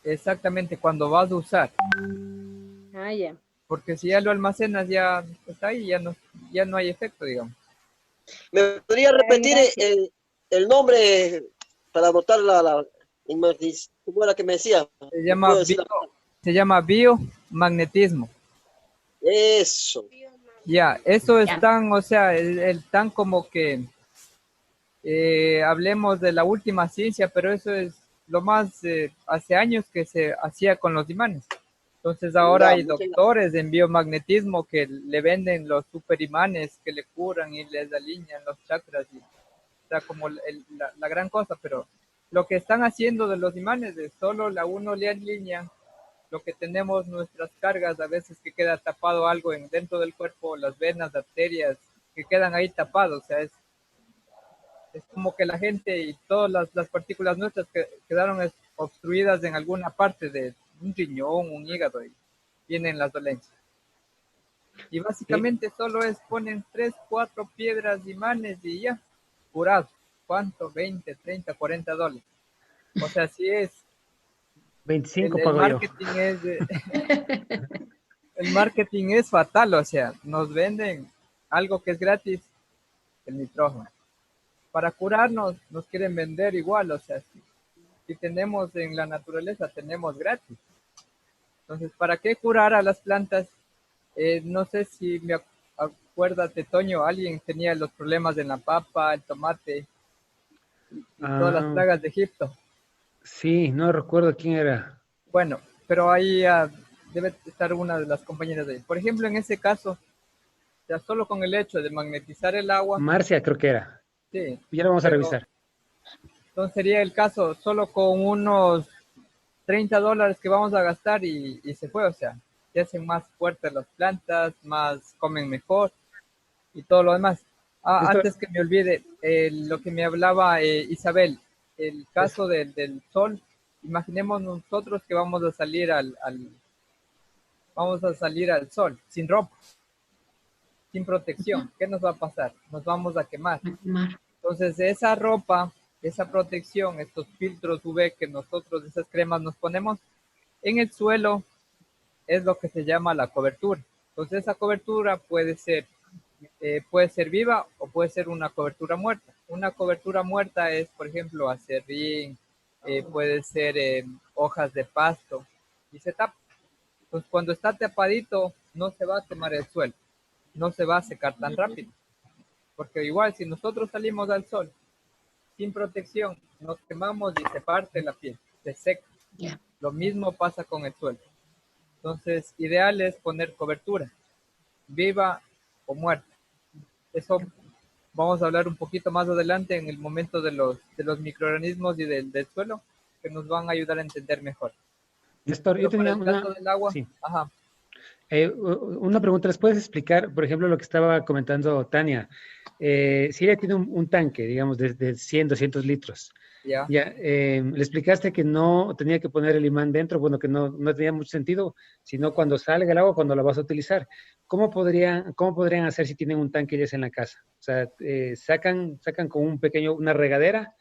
exactamente, cuando vas a usar. Ah, ya. Porque si ya lo almacenas, ya está ahí, ya no hay efecto, digamos. ¿Me podría repetir Gracias. el nombre para anotar ¿cómo era que me decía? Se ¿Me llama, puedo decir se llama biomagnetismo. Eso. Ya, eso es Ya. tan, o sea, tan como que hablemos de la última ciencia, pero eso es lo más hace años que se hacía con los imanes. Entonces ahora Ya, hay muchas gracias. doctores en biomagnetismo que le venden los superimanes que le curan y les alinean los chakras, y, o sea, como la gran cosa, pero lo que están haciendo de los imanes es solo la uno le alinea lo que tenemos nuestras cargas, a veces que queda tapado algo dentro del cuerpo, las venas, arterias, que quedan ahí tapados, o sea, es como que la gente y todas las partículas nuestras que quedaron obstruidas en alguna parte de un riñón, un hígado, y vienen las dolencias. Y básicamente solo ponen 3, 4 piedras, imanes y ya, curado. ¿Cuánto? 20, 30, $40. O sea, sí es. 25 El pago yo. marketing el marketing es fatal, o sea, nos venden algo que es gratis, el nitrógeno. Para curarnos, nos quieren vender igual, o sea, si tenemos en la naturaleza, tenemos gratis. Entonces, ¿para qué curar a las plantas? No sé si me acuérdate, Toño, alguien tenía los problemas en la papa, el tomate y todas las Ah, plagas de Egipto. sí, no recuerdo quién era. Bueno, pero ahí debe estar una de las compañeras de ahí. Por ejemplo, en ese caso, o sea, solo con el hecho de magnetizar el agua, Marcia creo que era. sí, Ya lo vamos a pero revisar. entonces sería el caso solo con unos $30 que vamos a gastar y se fue, o sea, se hacen más fuertes las plantas, más comen mejor y todo lo demás. Esto, Antes que me olvide, lo que me hablaba Isabel, el caso del sol, imaginemos nosotros que vamos a salir al sol sin ropa, sin protección. ¿Qué nos va a pasar? Nos vamos a quemar. Entonces, esa ropa, esa protección, estos filtros UV que nosotros, esas cremas nos ponemos en el suelo, es lo que se llama la cobertura. Entonces, esa cobertura puede ser viva o puede ser una cobertura muerta. Una cobertura muerta es, por ejemplo, acerrín, puede ser hojas de pasto, y se tapa. Entonces, cuando está tapadito, no se va a quemar el suelo, no se va a secar tan rápido. Porque igual, si nosotros salimos al sol sin protección, nos quemamos y se parte la piel, se seca. Ya. Lo mismo pasa con el suelo. Entonces, ideal es poner cobertura, viva o muerta. Eso vamos a hablar un poquito más adelante en el momento de los microorganismos y del suelo, que nos van a ayudar a entender mejor. Néstor, yo Pero para tenía el caso del agua, sí. ajá, Una pregunta, ¿les puedes explicar, por ejemplo, lo que estaba comentando Tania? Si ella tiene un tanque, digamos, de 100, 200 litros, ya. ya, le explicaste que no tenía que poner el imán dentro, bueno, que no tenía mucho sentido, sino cuando salga el agua, cuando la vas a utilizar. ¿Cómo podrían hacer si tienen un tanque ya en la casa? O sea, sacan con una regadera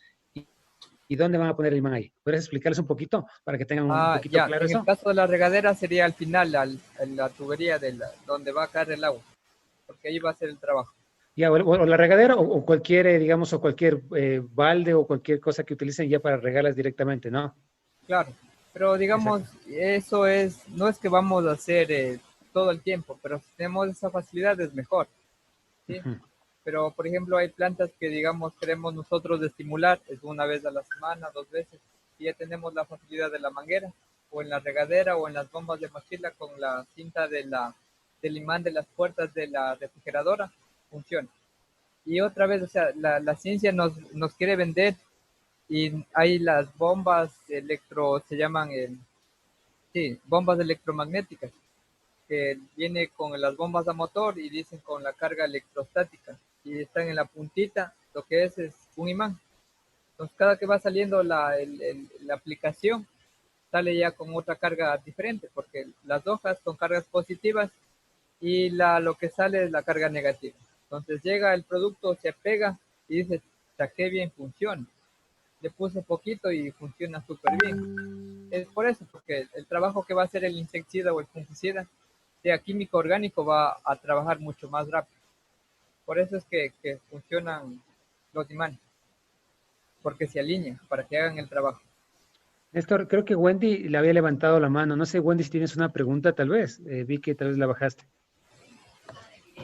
y ¿dónde van a poner el imán ahí? ¿Puedes explicarles un poquito para que tengan un poquito Ya, claro en el eso? caso de la regadera sería al final, en la tubería donde va a caer el agua, porque ahí va a ser el trabajo. Ya, o la regadera o cualquier, digamos, o cualquier balde o cualquier cosa que utilicen ya para regarlas directamente, ¿no? Claro, pero digamos, eso no es que vamos a hacer todo el tiempo, pero si tenemos esa facilidad es mejor, ¿sí? Ujú. Pero, por ejemplo, hay plantas que, digamos, queremos nosotros de estimular, es una vez a la semana, 2 veces, y ya tenemos la facilidad de la manguera, o en la regadera, o en las bombas de mochila con la cinta del imán de las puertas de la refrigeradora, funciona. Y otra vez, o sea, la ciencia nos quiere vender, y hay las bombas se llaman, sí, bombas electromagnéticas, que viene con las bombas a motor y dicen con la carga electrostática, y están en la puntita, lo que es un imán. Entonces, cada que va saliendo la aplicación, sale ya con otra carga diferente, porque las hojas son cargas positivas y lo que sale es la carga negativa. Entonces llega el producto, se pega y dice, qué bien funciona. Le puse poquito y funciona súper bien. Es por eso, porque el trabajo que va a hacer el insecticida o el fungicida, sea químico orgánico, va a trabajar mucho más rápido. Por eso es que funcionan los imanes, porque se alinean para que hagan el trabajo. Néstor, creo que Wendy le había levantado la mano. No sé, Wendy, si tienes una pregunta, tal vez. Vi que tal vez la bajaste.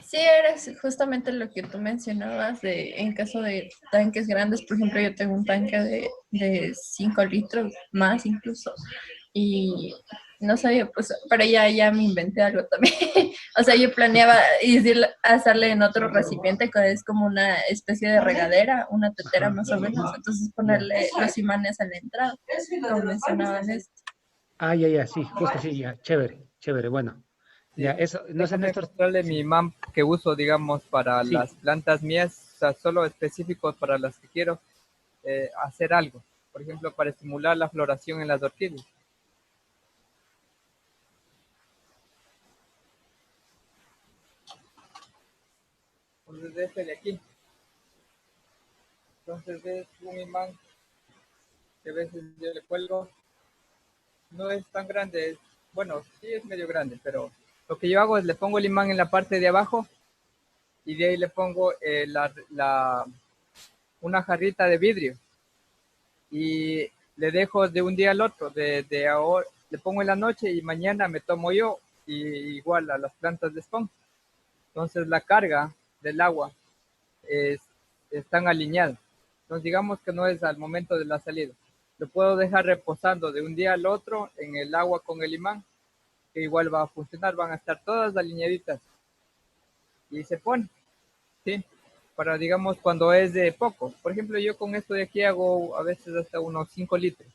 Sí, era justamente lo que tú mencionabas en caso de tanques grandes. Por ejemplo, yo tengo un tanque de 5 litros, más incluso, y no sabía, pues, pero ya me inventé algo también. O sea, yo planeaba hacerle en otro recipiente, que es como una especie de regadera, una tetera más o menos, entonces ponerle los imanes a la entrada, como mencionaban esto. Ya, sí, justo sí, ya, chévere, bueno. Sí. Ya, eso, no sé, Déjame Néstor. mostrarle mi imán que uso, digamos, para Sí. las plantas mías, o sea, solo específicos para las que quiero hacer algo. Por ejemplo, para estimular la floración en las orquídeas. Entonces, este de aquí. Entonces, es un imán que a veces yo le cuelgo. No es tan grande, bueno, sí es medio grande, pero lo que yo hago es le pongo el imán en la parte de abajo y de ahí le pongo una jarrita de vidrio y le dejo de un día al otro, de ahora le pongo en la noche y mañana me tomo yo, y igual a las plantas de esponja. Entonces la carga del agua están alineadas. Entonces digamos que no es al momento de la salida. Lo puedo dejar reposando de un día al otro en el agua con el imán, que igual va a funcionar, van a estar todas alineaditas. Y se pone, ¿sí? Para, digamos, cuando es de poco. Por ejemplo, yo con esto de aquí hago a veces hasta unos 5 litros.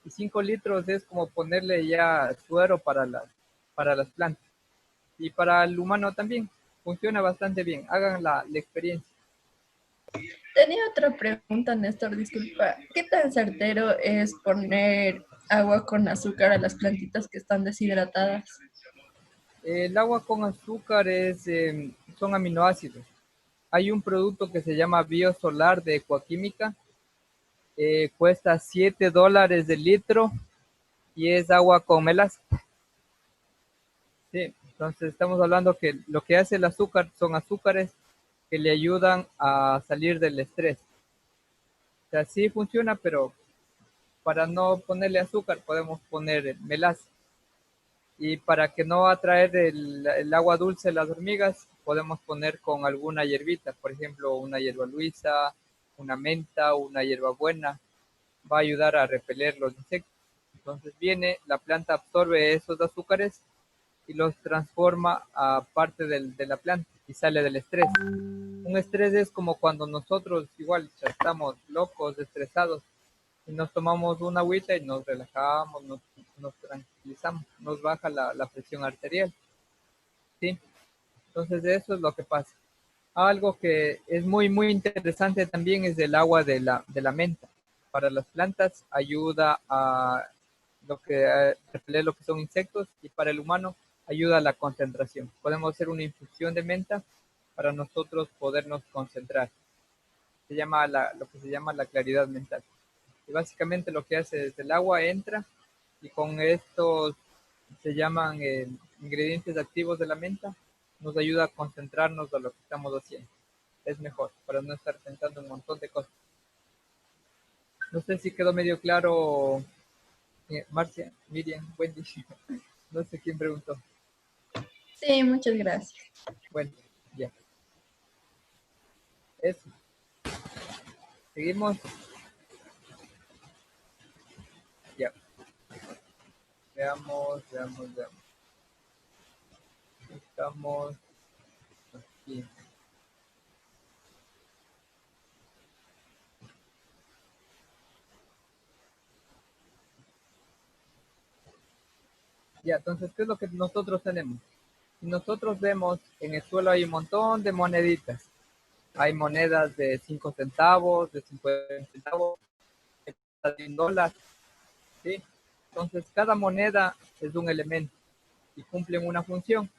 Y 5 litros es como ponerle ya suero para las plantas. Y para el humano también. Funciona bastante bien. Hagan la experiencia. Tenía otra pregunta, Néstor, disculpa. ¿Qué tan certero es poner agua con azúcar a las plantitas que están deshidratadas? El agua con azúcar son aminoácidos. Hay un producto que se llama Biosolar de Ecoquímica. Cuesta $7 de litro y es agua con melaza. Sí, entonces estamos hablando que lo que hace el azúcar son azúcares que le ayudan a salir del estrés. O sea, sí funciona, pero para no ponerle azúcar podemos poner melaza. Y para que no atraer el agua dulce a las hormigas, podemos poner con alguna hierbita, por ejemplo, una hierba luisa, una menta, una hierbabuena, va a ayudar a repeler los insectos. Entonces viene, la planta absorbe esos azúcares y los transforma a parte de la planta y sale del estrés. Un estrés es como cuando nosotros igual ya estamos locos, estresados, y nos tomamos una agüita y nos relajamos, nos tranquilizamos, nos baja la presión arterial. ¿Sí? Entonces eso es lo que pasa. Algo que es muy, muy interesante también es el agua de la menta. Para las plantas ayuda a repeler lo que son insectos, y para el humano ayuda a la concentración. Podemos hacer una infusión de menta para nosotros podernos concentrar. Se llama lo que se llama la claridad mental. Y básicamente lo que hace es el agua entra y con estos se llaman ingredientes activos de la menta, nos ayuda a concentrarnos a lo que estamos haciendo. Es mejor para no estar pensando en un montón de cosas. No sé si quedó medio claro, Marcia, Miriam, Wendy. No sé quién preguntó. Sí, muchas gracias. Bueno, ya. Eso. Seguimos. Ya. Veamos. Estamos aquí. Ya, entonces, ¿qué es lo que nosotros tenemos? Nosotros vemos en el suelo hay un montón de moneditas. Hay monedas de 5 centavos, de 50 centavos, de $1, ¿sí? Entonces, cada moneda es un elemento y cumplen una función,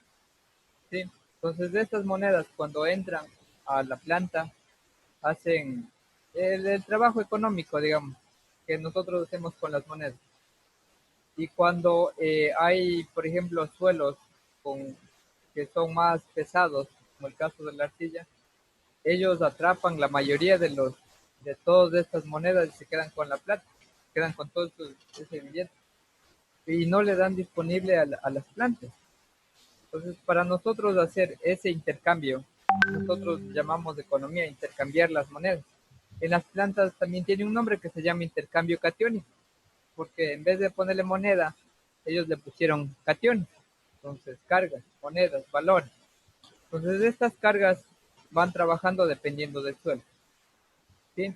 ¿sí? Entonces, de estas monedas, cuando entran a la planta, hacen el trabajo económico, digamos, que nosotros hacemos con las monedas. Y cuando hay, por ejemplo, suelos que son más pesados, como el caso de la arcilla, ellos atrapan la mayoría de todas estas monedas y se quedan con la plata, quedan con todo ese billete y no le dan disponible a las plantas. Entonces, para nosotros hacer ese intercambio, nosotros llamamos de economía intercambiar las monedas. En las plantas también tiene un nombre que se llama intercambio catiónico, porque en vez de ponerle moneda, ellos le pusieron cationes. Entonces, cargas, monedas, valores. Entonces, estas cargas van trabajando dependiendo del suelo, ¿sí?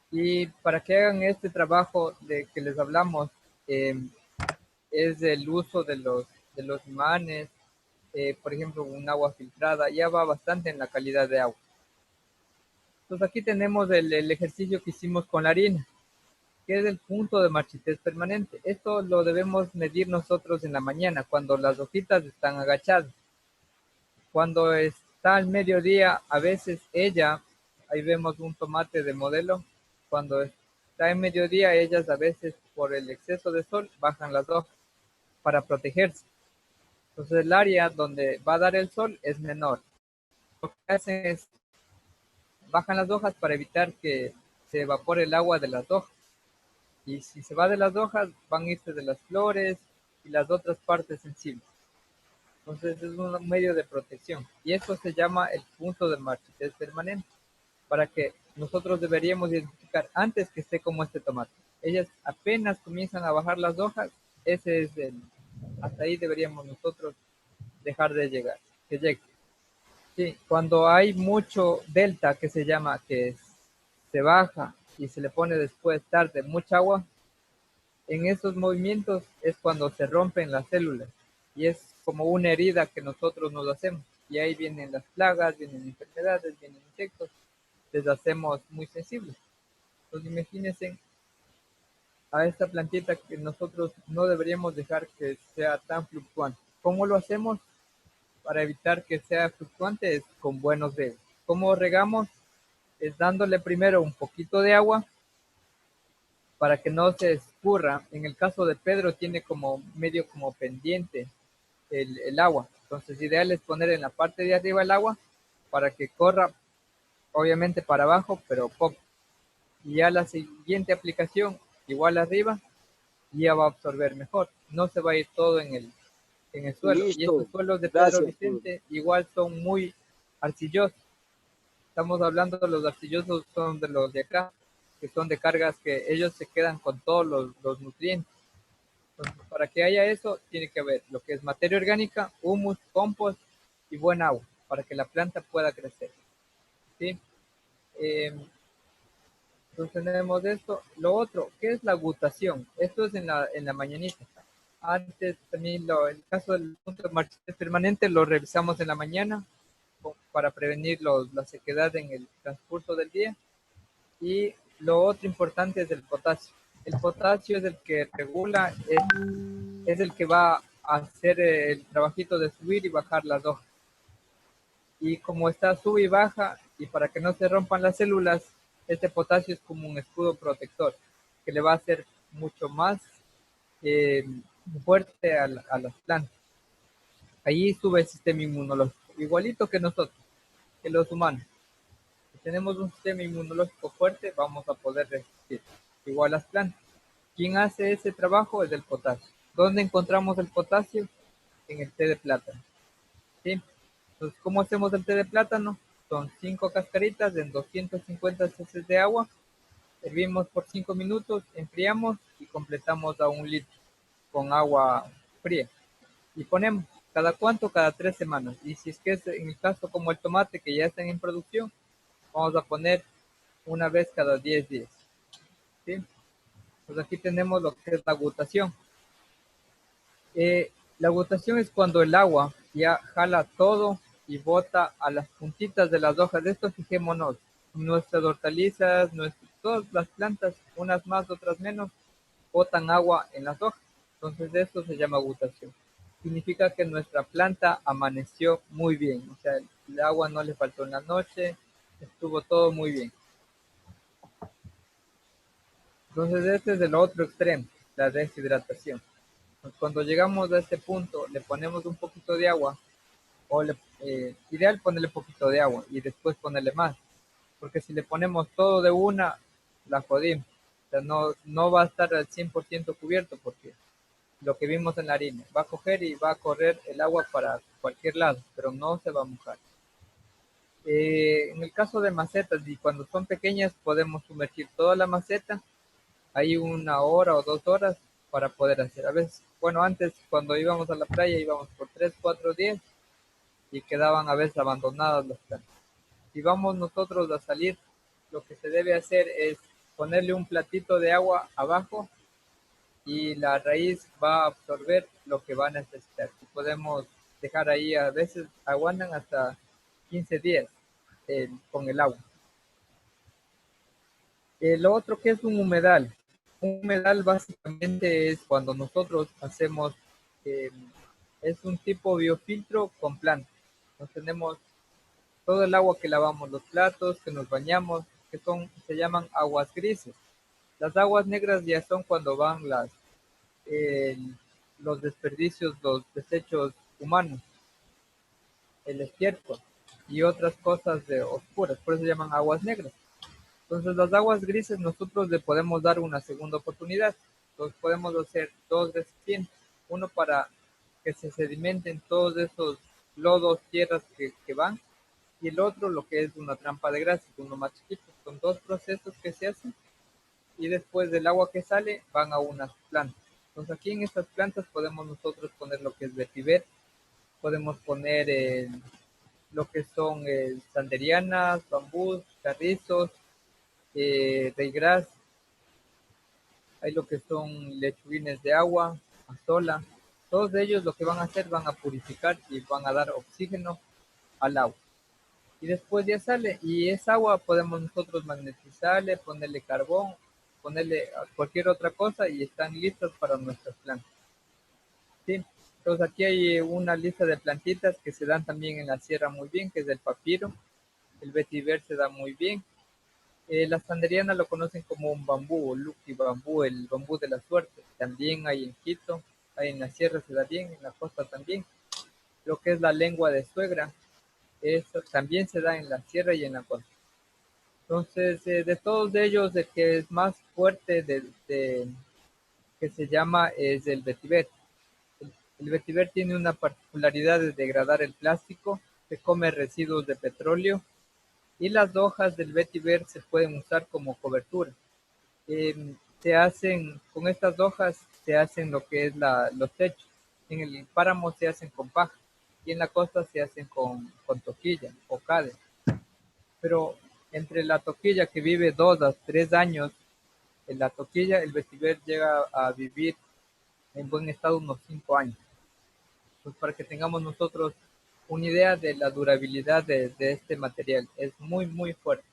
Y para que hagan este trabajo de que les hablamos, es el uso de los imanes, por ejemplo, un agua filtrada, ya va bastante en la calidad de agua. Entonces aquí tenemos el ejercicio que hicimos con la harina, que es el punto de marchitez permanente. Esto lo debemos medir nosotros en la mañana, cuando las hojitas están agachadas. Cuando está al mediodía, a veces ahí vemos un tomate de modelo, cuando está en mediodía, ellas a veces por el exceso de sol bajan las hojas para protegerse. Entonces el área donde va a dar el sol es menor. Lo que hacen es bajan las hojas para evitar que se evapore el agua de las hojas. Y si se va de las hojas, van a irse de las flores y las otras partes sensibles. Entonces es un medio de protección. Y eso se llama el punto de marchitez permanente, para que nosotros deberíamos identificar antes que esté como este tomate. Ellas apenas comienzan a bajar las hojas, hasta ahí deberíamos nosotros dejar de llegar, que llegue. Sí, cuando hay mucho delta, que se llama, que se baja y se le pone después tarde mucha agua, en esos movimientos es cuando se rompen las células y es como una herida que nosotros nos hacemos. Y ahí vienen las plagas, vienen enfermedades, vienen insectos, les hacemos muy sensibles. Entonces imagínense a esta plantita que nosotros no deberíamos dejar que sea tan fluctuante. ¿Cómo lo hacemos para evitar que sea fluctuante? Es con buenos riegos. ¿Cómo regamos? Es dándole primero un poquito de agua para que no se escurra. En el caso de Pedro tiene como medio como pendiente el agua. Entonces ideal es poner en la parte de arriba el agua para que corra obviamente para abajo, pero poco. Y ya la siguiente aplicación igual arriba, y ya va a absorber mejor. No se va a ir todo en el suelo. Y Listo. estos suelos de Pedro Gracias. Vicente igual son muy arcillosos. Estamos hablando de los arcillosos, son de los de acá, que son de cargas que ellos se quedan con todos los nutrientes. Entonces, para que haya eso, tiene que haber lo que es materia orgánica, humus, compost y buen agua, para que la planta pueda crecer. ¿Sí? Entonces tenemos esto. Lo otro, ¿qué es la agutación? Esto es en la mañanita. Antes también el caso del punto de marchite permanente lo revisamos en la mañana para prevenir la sequedad en el transcurso del día. Y lo otro importante es el potasio. El potasio es el que regula, es el que va a hacer el trabajito de subir y bajar las hojas. Y como está sube y baja, y para que no se rompan las células, este potasio es como un escudo protector que le va a hacer mucho más fuerte a las plantas. Allí sube el sistema inmunológico, igualito que nosotros, que los humanos. Si tenemos un sistema inmunológico fuerte, vamos a poder resistir. Igual las plantas. ¿Quién hace ese trabajo? Es el potasio. ¿Dónde encontramos el potasio? En el té de plátano. ¿Sí? Entonces, ¿cómo hacemos el té de plátano? Son 5 cascaritas en 250 cc de agua. Hervimos por 5 minutos, enfriamos y completamos a 1 litro con agua fría. Y ponemos, ¿cada cuánto? Cada 3 semanas. Y si es que es en el caso como el tomate que ya están en producción, vamos a poner una vez cada 10 días. ¿Sí? Pues aquí tenemos lo que es la agutación. La agutación es cuando el agua ya jala todo y bota a las puntitas de las hojas. De esto fijémonos. Nuestras hortalizas, todas las plantas, unas más, otras menos, botan agua en las hojas. Entonces esto se llama agutación. Significa que nuestra planta amaneció muy bien. O sea, el agua no le faltó en la noche, estuvo todo muy bien. Entonces este es el otro extremo, la deshidratación. Cuando llegamos a este punto, le ponemos un poquito de agua, o ideal ponerle poquito de agua y después ponerle más, porque si le ponemos todo de una, la jodimos. O sea, no va a estar al 100% cubierto, porque lo que vimos en la harina, va a coger y va a correr el agua para cualquier lado, pero no se va a mojar. En el caso de macetas, y cuando son pequeñas, podemos sumergir toda la maceta, hay 1 hora o 2 horas para poder hacer. A veces, bueno, antes cuando íbamos a la playa íbamos por 3, 4 días y quedaban a veces abandonadas las plantas. Si vamos nosotros a salir, lo que se debe hacer es ponerle un platito de agua abajo y la raíz va a absorber lo que va a necesitar. Y podemos dejar ahí, a veces aguantan hasta 15 días con el agua. Lo otro que es un humedal. Un humedal básicamente es cuando nosotros hacemos, es un tipo biofiltro con plantas. Nos tenemos todo el agua que lavamos los platos, que nos bañamos, se llaman aguas grises. Las aguas negras ya son cuando van los desperdicios, los desechos humanos, el estiércol y otras cosas oscuras, por eso se llaman aguas negras. Entonces las aguas grises nosotros le podemos dar una segunda oportunidad. Entonces podemos hacer 2 recipientes, uno para que se sedimenten todos esos lodos, tierras que van, y el otro lo que es una trampa de grasa, uno más chiquito. Son 2 procesos que se hacen y después del agua que sale van a unas plantas. Entonces aquí en estas plantas podemos nosotros poner lo que es vetiver, podemos poner lo que son sanderianas, bambús, carrizos, reygras, hay lo que son lechuguines de agua, azola. Todos ellos lo que van a hacer, van a purificar y van a dar oxígeno al agua. Y después ya sale, y esa agua podemos nosotros magnetizarle, ponerle carbón, ponerle cualquier otra cosa y están listas para nuestras plantas. ¿Sí? Entonces aquí hay una lista de plantitas que se dan también en la sierra muy bien, que es el papiro, el vetiver se da muy bien. La sanderiana lo conocen como un bambú, o lucky bambú, el bambú de la suerte. También hay en Quito, hay en la sierra se da bien, en la costa también. Lo que es la lengua de suegra, eso también se da en la sierra y en la costa. Entonces, de todos ellos, el que es más fuerte que se llama es el vetiver. El vetiver tiene una particularidad de degradar el plástico, se come residuos de petróleo y las hojas del vetiver se pueden usar como cobertura. Con estas hojas se hacen lo que es los techos. En el páramo se hacen con paja y en la costa se hacen con toquilla o cade. Pero entre la toquilla que vive 2 a 3 años, en la toquilla el vetiver llega a vivir en buen estado unos 5 años. Pues para que tengamos nosotros una idea de la durabilidad de este material, es muy, muy fuerte.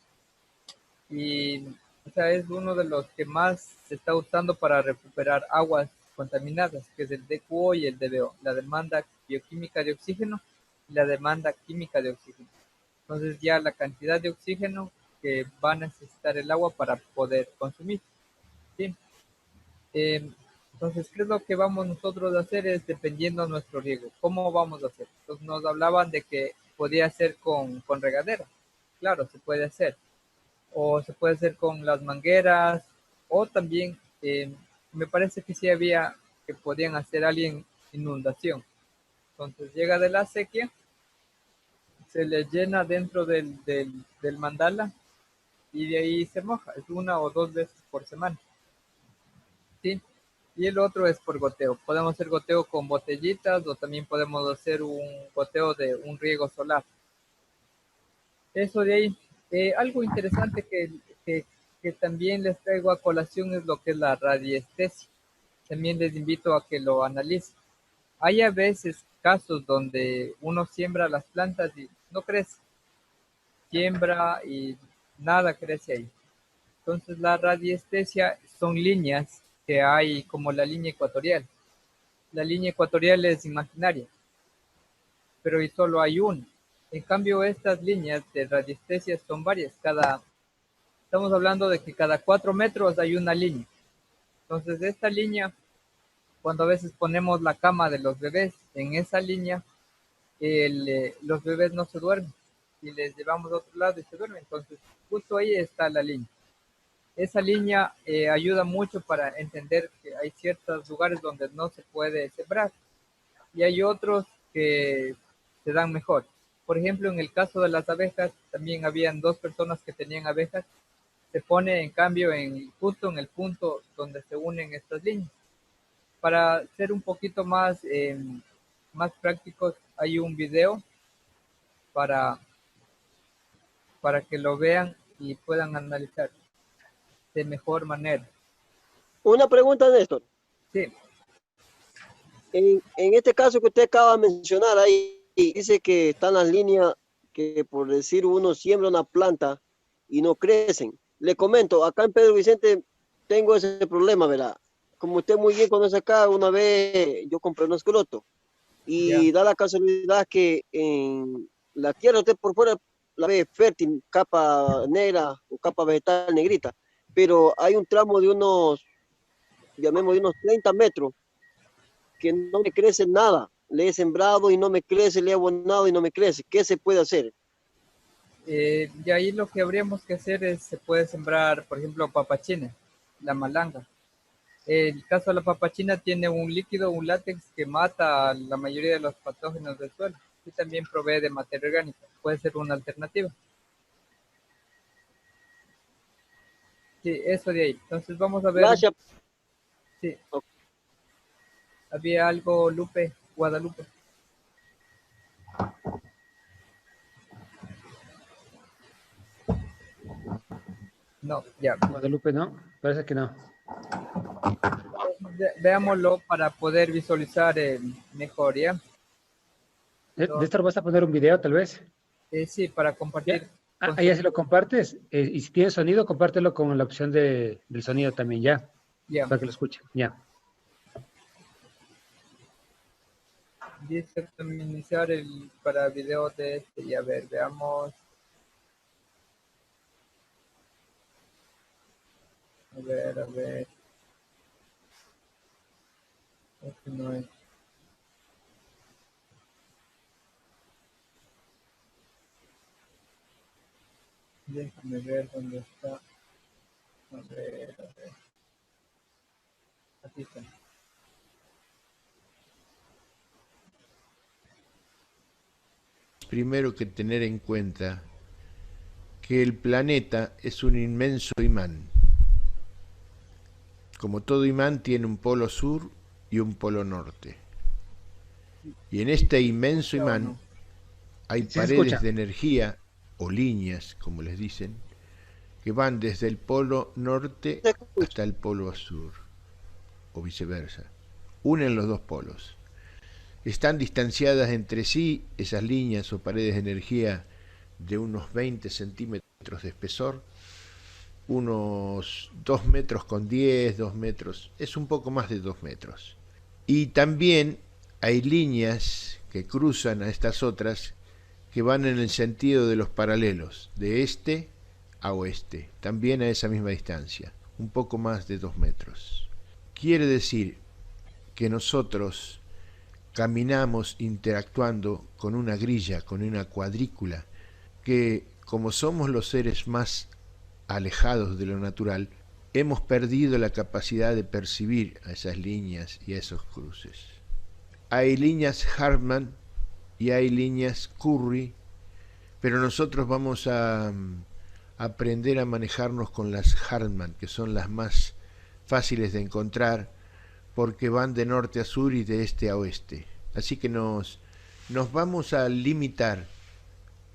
Y o sea, es uno de los que más se está usando para recuperar aguas contaminadas, que es el DQO y el DBO, la demanda bioquímica de oxígeno y la demanda química de oxígeno. Entonces ya la cantidad de oxígeno que va a necesitar el agua para poder consumir. ¿Sí? Entonces, ¿qué es lo que vamos nosotros a hacer? Es dependiendo de nuestro riego. ¿Cómo vamos a hacer? Entonces nos hablaban de que podía hacer con regadera. Claro, se puede hacer. O se puede hacer con las mangueras. O también, me parece que sí había que podían hacer alguien inundación. Entonces llega de la sequía, se le llena dentro del mandala y de ahí se moja. Es 1 o 2 veces por semana. ¿Sí? Y el otro es por goteo. Podemos hacer goteo con botellitas o también podemos hacer un goteo de un riego solar. Eso de ahí. Algo interesante que también les traigo a colación es lo que es la radiestesia. También les invito a que lo analicen. Hay a veces casos donde uno siembra las plantas y no crece. Siembra y nada crece ahí. Entonces la radiestesia son líneas que hay como la línea ecuatorial. La línea ecuatorial es imaginaria, pero y solo hay una. En cambio, estas líneas de radiestesia son varias. Estamos hablando de que cada 4 metros hay una línea. Entonces, esta línea, cuando a veces ponemos la cama de los bebés en esa línea, los bebés no se duermen y les llevamos a otro lado y se duermen. Entonces, justo ahí está la línea. Esa línea ayuda mucho para entender que hay ciertos lugares donde no se puede sembrar y hay otros que se dan mejor. Por ejemplo, en el caso de las abejas, también habían 2 personas que tenían abejas. Se pone en cambio justo en el punto donde se unen estas líneas. Para ser un poquito más prácticos, hay un video para, para que lo vean y puedan analizar de mejor manera. Una pregunta, Néstor. Sí. En este caso que usted acaba de mencionar, ahí dice que están las líneas que, por decir, uno siembra una planta y no crecen. Le comento, acá en Pedro Vicente tengo ese problema, ¿verdad? Como usted muy bien conoce acá, una vez yo compré un escroto y da la casualidad que en la tierra usted por fuera la ve fértil, capa negra o capa vegetal negrita, pero hay un tramo de llamémosle unos 30 metros que no me crece nada. Le he sembrado y no me crece, le he abonado y no me crece. ¿Qué se puede hacer? Y ahí lo que habríamos que hacer es, se puede sembrar, por ejemplo, papachina, la malanga. El caso de la papachina tiene un líquido, un látex que mata a la mayoría de los patógenos del suelo y también provee de materia orgánica. Puede ser una alternativa. Sí, eso de ahí. Entonces vamos a ver. Gracias. Sí. Había algo, Lupe, Guadalupe. No, ya. Guadalupe, ¿no? Parece que no. Veámoslo para poder visualizar mejor, ¿ya? ¿De esto vas a poner un video, tal vez? Sí, para compartir. Ahí ya se lo compartes. Y si tienes sonido, compártelo con la opción del sonido también, ya. Ya. Para que lo escuchen, ya. Dice también iniciar para video de este. Y a ver, veamos. A ver. Este no es. Déjame ver dónde está. A ver, a ver. Aquí está. Primero que tener en cuenta que el planeta es un inmenso imán. Como todo imán tiene un polo sur y un polo norte. Y en este inmenso imán hay paredes de energía o líneas, como les dicen, que van desde el polo norte hasta el polo sur, o viceversa. Unen los dos polos. Están distanciadas entre sí esas líneas o paredes de energía de unos 20 centímetros de espesor, unos 2 metros con 10, 2 metros, es un poco más de 2 metros. Y también hay líneas que cruzan a estas otras que van en el sentido de los paralelos, de este a oeste, también a esa misma distancia, un poco más de 2 metros. Quiere decir que nosotros caminamos interactuando con una grilla, con una cuadrícula, que como somos los seres más alejados de lo natural, hemos perdido la capacidad de percibir a esas líneas y a esos cruces. Hay líneas Hartmann y hay líneas Curry, pero nosotros vamos a aprender a manejarnos con las Hartmann, que son las más fáciles de encontrar, porque van de norte a sur y de este a oeste. Así que nos vamos a limitar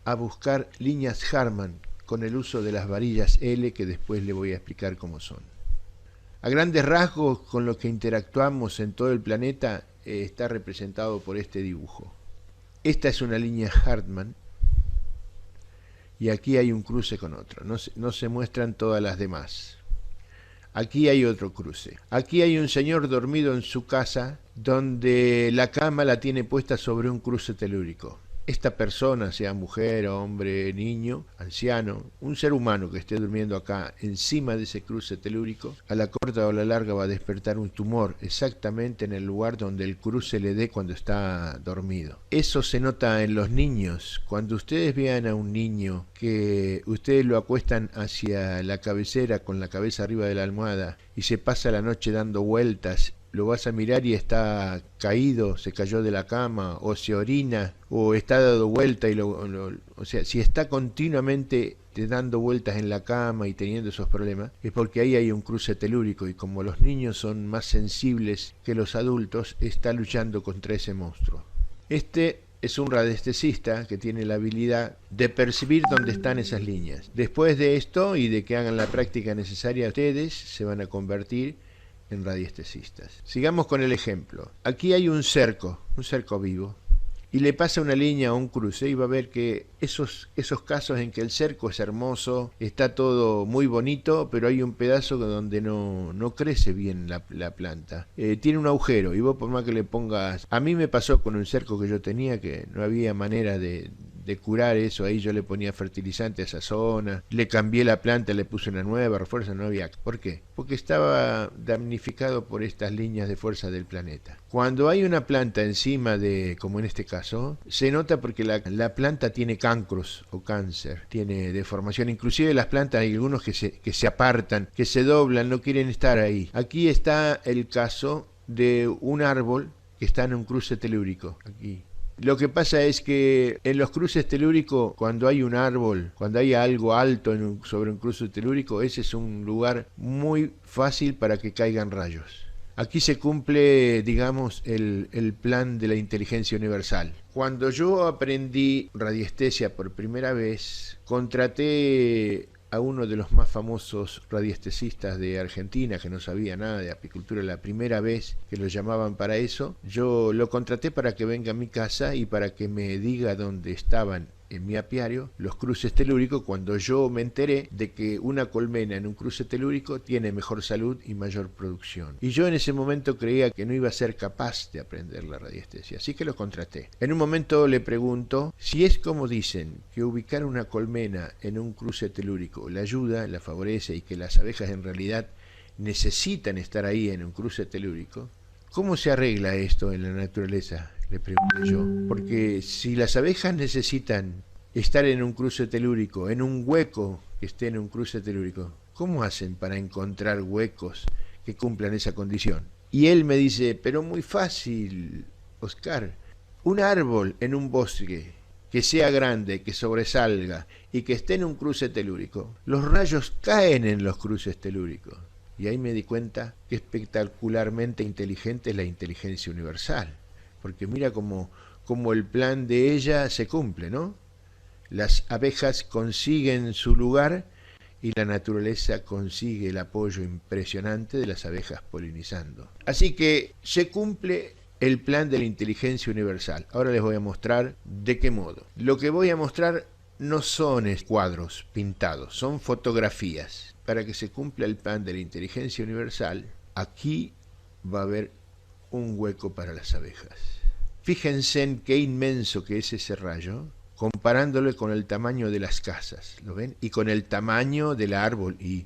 a buscar líneas Hartmann con el uso de las varillas L, que después le voy a explicar cómo son. A grandes rasgos, con lo que interactuamos en todo el planeta está representado por este dibujo. Esta es una línea Hartmann y aquí hay un cruce con otro. No se muestran todas las demás. Aquí hay otro cruce. Aquí hay un señor dormido en su casa donde la cama la tiene puesta sobre un cruce telúrico. Esta persona, sea mujer, hombre, niño, anciano, un ser humano que esté durmiendo acá encima de ese cruce telúrico, a la corta o a la larga va a despertar un tumor exactamente en el lugar donde el cruce le dé cuando está dormido. Eso se nota en los niños. Cuando ustedes vean a un niño que ustedes lo acuestan hacia la cabecera con la cabeza arriba de la almohada y se pasa la noche dando vueltas, lo vas a mirar y está caído, se cayó de la cama, o se orina, o está dado vuelta, o sea, si está continuamente dando vueltas en la cama y teniendo esos problemas, es porque ahí hay un cruce telúrico, y como los niños son más sensibles que los adultos, está luchando contra ese monstruo. Este es un radiestesista que tiene la habilidad de percibir dónde están esas líneas. Después de esto, y de que hagan la práctica necesaria, ustedes se van a convertir en radiestesistas. Sigamos con el ejemplo. Aquí hay un cerco vivo, y le pasa una línea o un cruce y va a ver que esos casos en que el cerco es hermoso, está todo muy bonito, pero hay un pedazo donde no crece bien la planta. Tiene un agujero y vos por más que le pongas... A mí me pasó con un cerco que yo tenía que no había manera de curar eso, ahí yo le ponía fertilizante a esa zona, le cambié la planta, le puse una nueva, refuerzo, no había. ¿Por qué? Porque estaba damnificado por estas líneas de fuerza del planeta. Cuando hay una planta encima de, como en este caso, se nota porque la planta tiene cancros o cáncer, tiene deformación, inclusive las plantas hay algunos que se apartan, que se doblan, no quieren estar ahí. Aquí está el caso de un árbol que está en un cruce telúrico, aquí. Lo que pasa es que en los cruces telúricos, cuando hay un árbol, cuando hay algo alto sobre un cruce telúrico, ese es un lugar muy fácil para que caigan rayos. Aquí se cumple, digamos, el plan de la inteligencia universal. Cuando yo aprendí radiestesia por primera vez, contraté a uno de los más famosos radiestesistas de Argentina, que no sabía nada de apicultura, la primera vez que lo llamaban para eso. Yo lo contraté para que venga a mi casa y para que me diga dónde estaban en mi apiario los cruces telúricos, cuando yo me enteré de que una colmena en un cruce telúrico tiene mejor salud y mayor producción. Y yo en ese momento creía que no iba a ser capaz de aprender la radiestesia, así que lo contraté. En un momento le pregunto si es como dicen, que ubicar una colmena en un cruce telúrico le ayuda, la favorece, y que las abejas en realidad necesitan estar ahí en un cruce telúrico. ¿Cómo se arregla esto en la naturaleza?, le pregunté yo. Porque si las abejas necesitan estar en un cruce telúrico, en un hueco que esté en un cruce telúrico, ¿cómo hacen para encontrar huecos que cumplan esa condición? Y él me dice, pero muy fácil, Oscar, un árbol en un bosque que sea grande, que sobresalga y que esté en un cruce telúrico, los rayos caen en los cruces telúricos. Y ahí me di cuenta que espectacularmente inteligente es la inteligencia universal, porque mira cómo el plan de ella se cumple, ¿no? Las abejas consiguen su lugar y la naturaleza consigue el apoyo impresionante de las abejas polinizando. Así que se cumple el plan de la inteligencia universal. Ahora les voy a mostrar de qué modo. Lo que voy a mostrar no son cuadros pintados, son fotografías. Para que se cumpla el plan de la inteligencia universal, aquí va a haber un hueco para las abejas. Fíjense en qué inmenso que es ese rayo, comparándolo con el tamaño de las casas, ¿lo ven? Y con el tamaño del árbol, y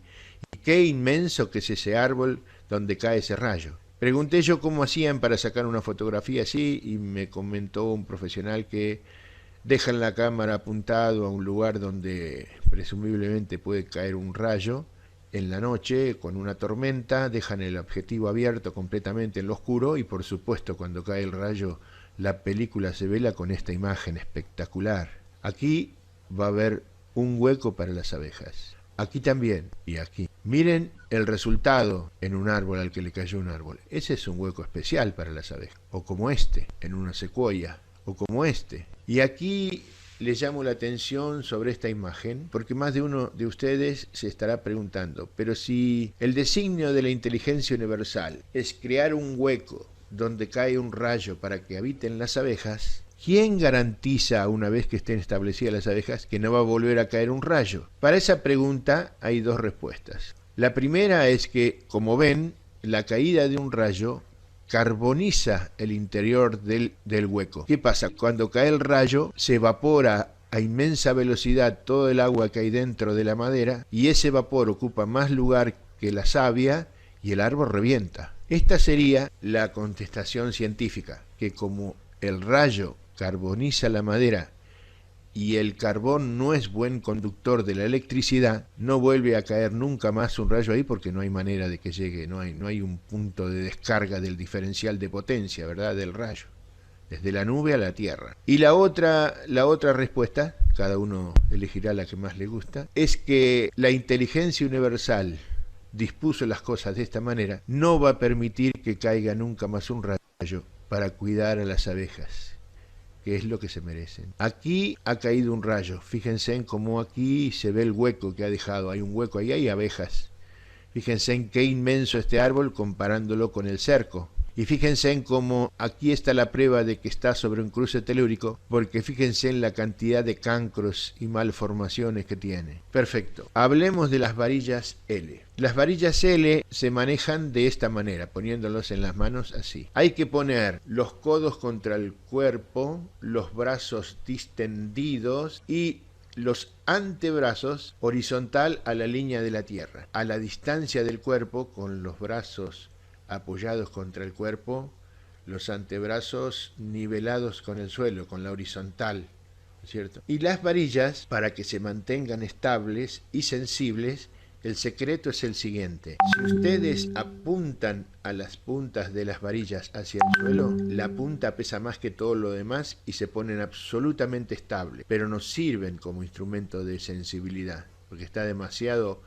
qué inmenso que es ese árbol donde cae ese rayo. Pregunté yo cómo hacían para sacar una fotografía así, y me comentó un profesional que dejan la cámara apuntado a un lugar donde presumiblemente puede caer un rayo en la noche con una tormenta, dejan el objetivo abierto completamente en lo oscuro y por supuesto cuando cae el rayo la película se vela con esta imagen espectacular. Aquí va a haber un hueco para las abejas. Aquí también y aquí. Miren el resultado en un árbol al que le cayó un árbol. Ese es un hueco especial para las abejas. O como este, en una secuoya. O como este. Y aquí les llamo la atención sobre esta imagen, porque más de uno de ustedes se estará preguntando, pero si el designio de la inteligencia universal es crear un hueco donde cae un rayo para que habiten las abejas, ¿quién garantiza, una vez que estén establecidas las abejas, que no va a volver a caer un rayo? Para esa pregunta hay dos respuestas. La primera es que, como ven, la caída de un rayo carboniza el interior del hueco. ¿Qué pasa? Cuando cae el rayo, se evapora a inmensa velocidad todo el agua que hay dentro de la madera y ese vapor ocupa más lugar que la savia y el árbol revienta. Esta sería la contestación científica, que como el rayo carboniza la madera y el carbón no es buen conductor de la electricidad, no vuelve a caer nunca más un rayo ahí porque no hay manera de que llegue, no hay un punto de descarga del diferencial de potencia, ¿verdad?, del rayo, desde la nube a la tierra. Y la otra respuesta, cada uno elegirá la que más le gusta, es que la inteligencia universal dispuso las cosas de esta manera, no va a permitir que caiga nunca más un rayo para cuidar a las abejas, que es lo que se merecen. Aquí ha caído un rayo, fíjense en cómo aquí se ve el hueco que ha dejado, hay un hueco, ahí hay abejas. Fíjense en qué inmenso este árbol comparándolo con el cerco. Y fíjense en cómo aquí está la prueba de que está sobre un cruce telúrico, porque fíjense en la cantidad de cancros y malformaciones que tiene. Perfecto. Hablemos de las varillas L. Las varillas L se manejan de esta manera, poniéndolos en las manos así. Hay que poner los codos contra el cuerpo, los brazos distendidos y los antebrazos horizontal a la línea de la tierra, a la distancia del cuerpo, con los brazos apoyados contra el cuerpo, los antebrazos nivelados con el suelo, con la horizontal, ¿cierto? Y las varillas, para que se mantengan estables y sensibles, el secreto es el siguiente: si ustedes apuntan a las puntas de las varillas hacia el suelo, la punta pesa más que todo lo demás y se ponen absolutamente estables, pero no sirven como instrumento de sensibilidad, porque está demasiado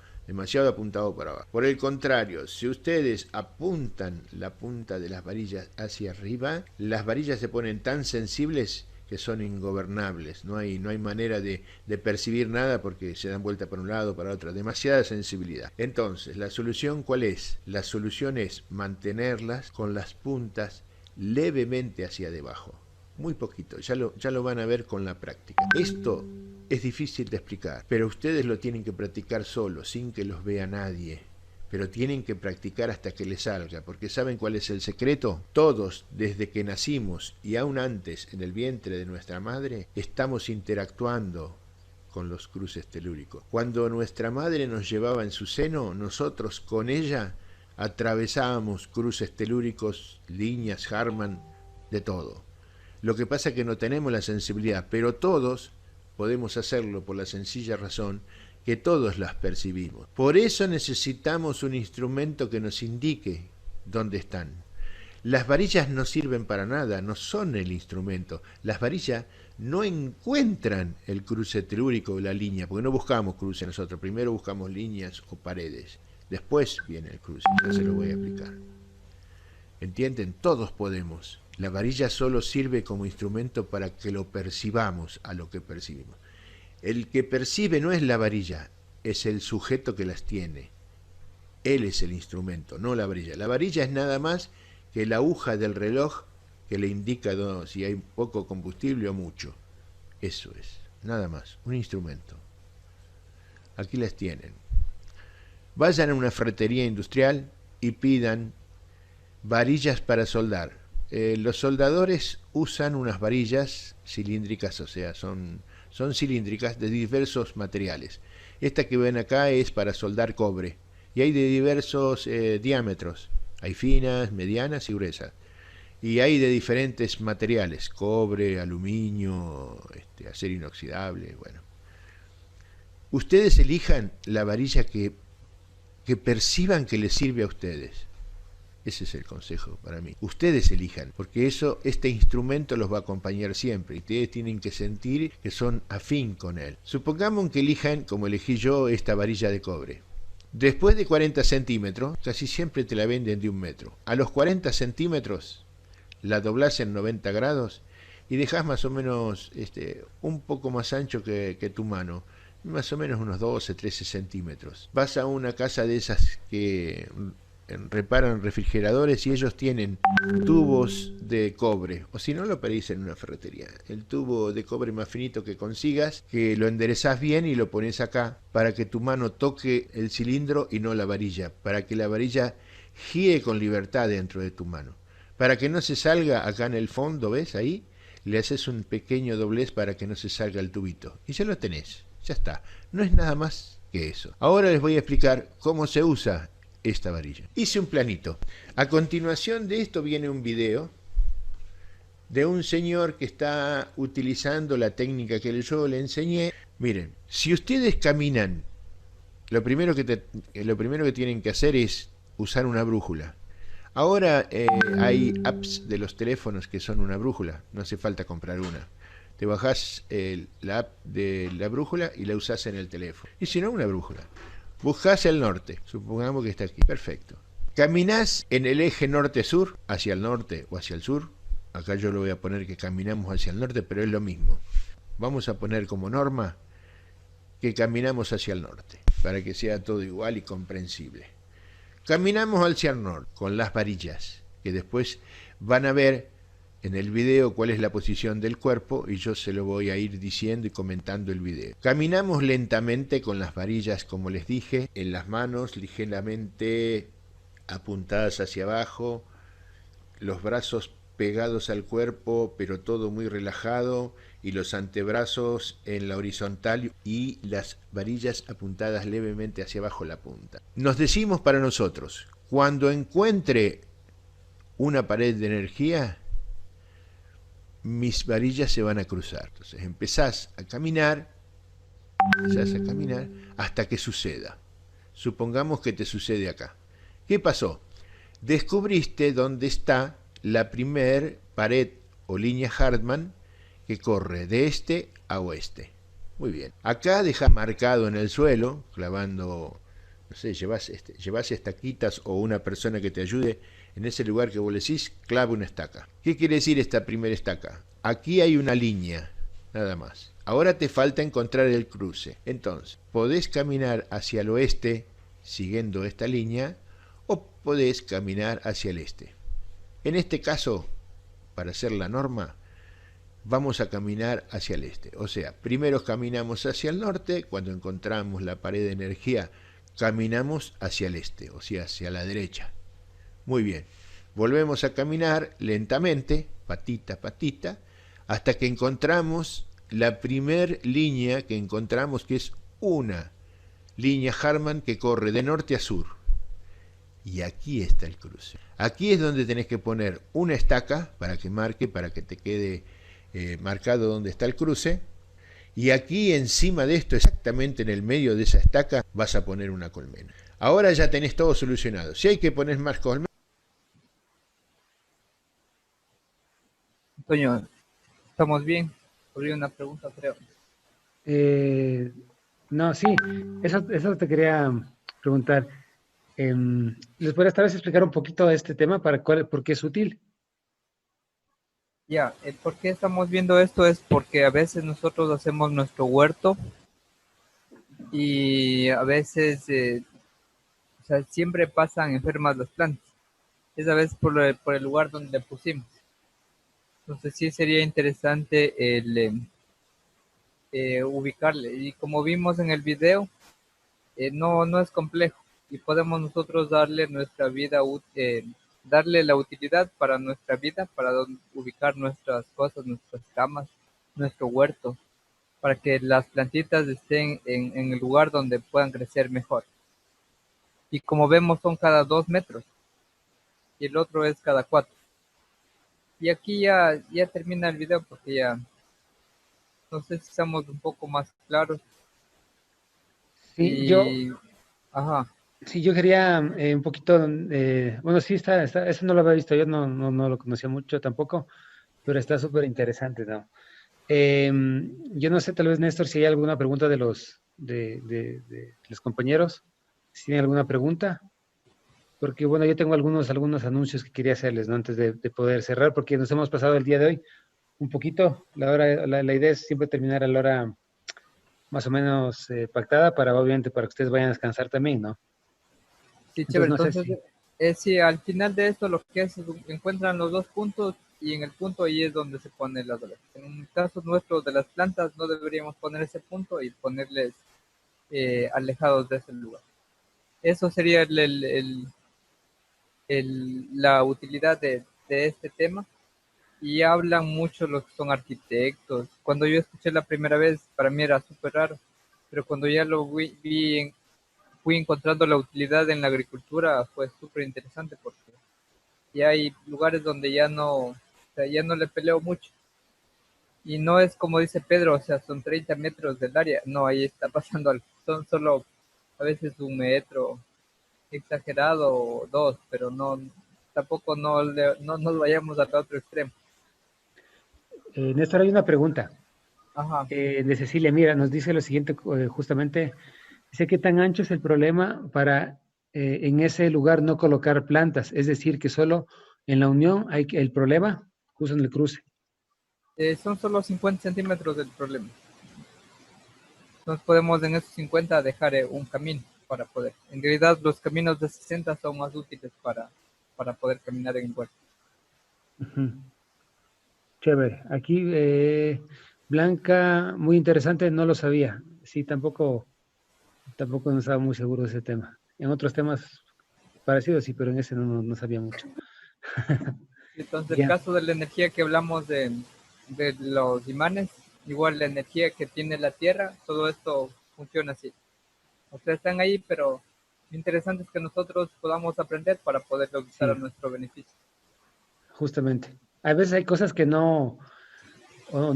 apuntado para abajo. Por el contrario, si ustedes apuntan la punta de las varillas hacia arriba, las varillas se ponen tan sensibles que son ingobernables, no hay manera de percibir nada porque se dan vuelta para un lado, para otro, demasiada sensibilidad. Entonces, ¿la solución cuál es? La solución es mantenerlas con las puntas levemente hacia debajo, muy poquito, ya lo van a ver con la práctica. Esto es difícil de explicar, pero ustedes lo tienen que practicar solos, sin que los vea nadie. Pero tienen que practicar hasta que les salga, porque ¿saben cuál es el secreto? Todos, desde que nacimos y aún antes en el vientre de nuestra madre, estamos interactuando con los cruces telúricos. Cuando nuestra madre nos llevaba en su seno, nosotros con ella atravesábamos cruces telúricos, líneas, Harman, de todo. Lo que pasa es que no tenemos la sensibilidad, pero todos podemos hacerlo por la sencilla razón que todos las percibimos. Por eso necesitamos un instrumento que nos indique dónde están. Las varillas no sirven para nada, no son el instrumento. Las varillas no encuentran el cruce telúrico o la línea, porque no buscamos cruce nosotros, primero buscamos líneas o paredes, después viene el cruce, ya se lo voy a explicar. ¿Entienden? Todos podemos. La varilla solo sirve como instrumento para que lo percibamos a lo que percibimos. El que percibe no es la varilla, es el sujeto que las tiene. Él es el instrumento, no la varilla. La varilla es nada más que la aguja del reloj que le indica si hay poco combustible o mucho. Eso es, nada más, un instrumento. Aquí las tienen. Vayan a una ferretería industrial y pidan varillas para soldar. Los soldadores usan unas varillas cilíndricas, o sea, son cilíndricas de diversos materiales. Esta que ven acá es para soldar cobre y hay de diversos diámetros. Hay finas, medianas y gruesas. Y hay de diferentes materiales, cobre, aluminio, acero inoxidable, bueno. Ustedes elijan la varilla que perciban que les sirve a ustedes. Ese es el consejo para mí. Ustedes elijan, porque este instrumento los va a acompañar siempre y ustedes tienen que sentir que son afín con él. Supongamos que elijan, como elegí yo, esta varilla de cobre. Después de 40 centímetros, casi siempre te la venden de 1 metro. A los 40 centímetros la doblás en 90 grados y dejás más o menos un poco más ancho que tu mano, más o menos unos 12, 13 centímetros. Vas a una casa de esas que reparan refrigeradores y ellos tienen tubos de cobre, o si no lo pedís en una ferretería, el tubo de cobre más finito que consigas, que lo enderezás bien y lo pones acá para que tu mano toque el cilindro y no la varilla, para que la varilla gire con libertad dentro de tu mano, para que no se salga acá en el fondo, ¿ves ahí? Le haces un pequeño doblez para que no se salga el tubito y ya lo tenés, ya está, no es nada más que eso. Ahora les voy a explicar cómo se usa esta varilla. Hice un planito. A continuación de esto viene un video de un señor que está utilizando la técnica que yo le enseñé. Miren, si ustedes caminan, lo primero que tienen que hacer es usar una brújula. Ahora hay apps de los teléfonos que son una brújula, no hace falta comprar una. Te bajás la app de la brújula y la usás en el teléfono. Y si no, una brújula. Buscás el norte, supongamos que está aquí, perfecto. Caminás en el eje norte-sur, hacia el norte o hacia el sur. Acá yo lo voy a poner que caminamos hacia el norte, pero es lo mismo. Vamos a poner como norma que caminamos hacia el norte, para que sea todo igual y comprensible. Caminamos hacia el norte con las varillas, que después van a ver en el video cuál es la posición del cuerpo y yo se lo voy a ir diciendo y comentando el video. Caminamos lentamente con las varillas, como les dije, en las manos ligeramente apuntadas hacia abajo, los brazos pegados al cuerpo, pero todo muy relajado, y los antebrazos en la horizontal y las varillas apuntadas levemente hacia abajo la punta. Nos decimos para nosotros, cuando encuentre una pared de energía, mis varillas se van a cruzar. Entonces empezás a caminar hasta que suceda. Supongamos que te sucede acá. ¿Qué pasó? Descubriste dónde está la primer pared o línea Hartmann que corre de este a oeste. Muy bien. Acá dejas marcado en el suelo, clavando, no sé, llevas estaquitas o una persona que te ayude. En ese lugar que vos decís, clava una estaca. ¿Qué quiere decir esta primera estaca? Aquí hay una línea, nada más. Ahora te falta encontrar el cruce. Entonces, podés caminar hacia el oeste siguiendo esta línea o podés caminar hacia el este. En este caso, para hacer la norma, vamos a caminar hacia el este. O sea, primero caminamos hacia el norte, cuando encontramos la pared de energía, caminamos hacia el este, o sea, hacia la derecha. Muy bien, volvemos a caminar lentamente, patita a patita, hasta que encontramos la primer línea que encontramos, que es una línea Hartmann que corre de norte a sur. Y aquí está el cruce. Aquí es donde tenés que poner una estaca para que marque, para que te quede marcado donde está el cruce. Y aquí encima de esto, exactamente en el medio de esa estaca, vas a poner una colmena. Ahora ya tenés todo solucionado. Si hay que poner más colmenas... Antonio, ¿estamos bien? Habría una pregunta, creo. No, sí, eso te quería preguntar. ¿Les podrías tal vez explicar un poquito este tema por qué es útil? Ya, ¿por qué estamos viendo esto? Es porque a veces nosotros hacemos nuestro huerto y a veces, o sea, siempre pasan enfermas las plantas. Es a veces por el lugar donde le pusimos. Entonces sí sería interesante el ubicarle. Y como vimos en el video, no es complejo y podemos nosotros darle nuestra vida, darle la utilidad para nuestra vida, para ubicar nuestras cosas, nuestras camas, nuestro huerto, para que las plantitas estén en el lugar donde puedan crecer mejor. Y como vemos son cada 2 metros y el otro es cada 4. Y aquí ya termina el video porque ya no sé si estamos un poco más claros. Sí, Y ajá. Sí, yo quería un poquito, bueno, sí, eso no lo había visto, yo no lo conocía mucho tampoco, pero está súper interesante, ¿no? Yo no sé, tal vez, Néstor, si hay alguna pregunta de los compañeros, si tienen alguna pregunta, porque, bueno, yo tengo algunos anuncios que quería hacerles, ¿no? Antes de poder cerrar, porque nos hemos pasado el día de hoy un poquito, la idea es siempre terminar a la hora más o menos pactada, obviamente, para que ustedes vayan a descansar también, ¿no? Sí, chévere. No sé Entonces, sí, al final de esto lo que es encuentran los 2 puntos y en el punto ahí es donde se pone las abejas. En el caso nuestro de las plantas no deberíamos poner ese punto y ponerles alejados de ese lugar. Eso sería la utilidad de este tema. Y hablan mucho los que son arquitectos. Cuando yo escuché la primera vez, para mí era súper raro, pero cuando ya lo fui encontrando la utilidad en la agricultura, fue súper interesante porque ya hay lugares donde o sea, ya no le peleo mucho. Y no es como dice Pedro, o sea, son 30 metros del área. No, ahí está pasando algo. Son solo a veces 1 metro, exagerado, o 2, pero tampoco no nos vayamos al otro extremo. Néstor, hay una pregunta. Ajá. De Cecilia, mira, nos dice lo siguiente, justamente, dice qué tan ancho es el problema para en ese lugar no colocar plantas, es decir, que solo en la unión hay el problema, justo en el cruce. Son solo 50 centímetros del problema. Entonces podemos en esos 50 dejar un camino para poder. En realidad los caminos de 60 son más útiles para poder caminar en el huerto. Chévere. Aquí, Blanca, muy interesante, no lo sabía. Sí, tampoco no estaba muy seguro de ese tema. En otros temas parecidos, sí, pero en ese no sabía mucho. Entonces, el caso de la energía que hablamos de los imanes, igual la energía que tiene la Tierra, todo esto funciona así. Ustedes están ahí, pero lo interesante es que nosotros podamos aprender para poderlo usar a nuestro beneficio. Justamente. A veces hay cosas que no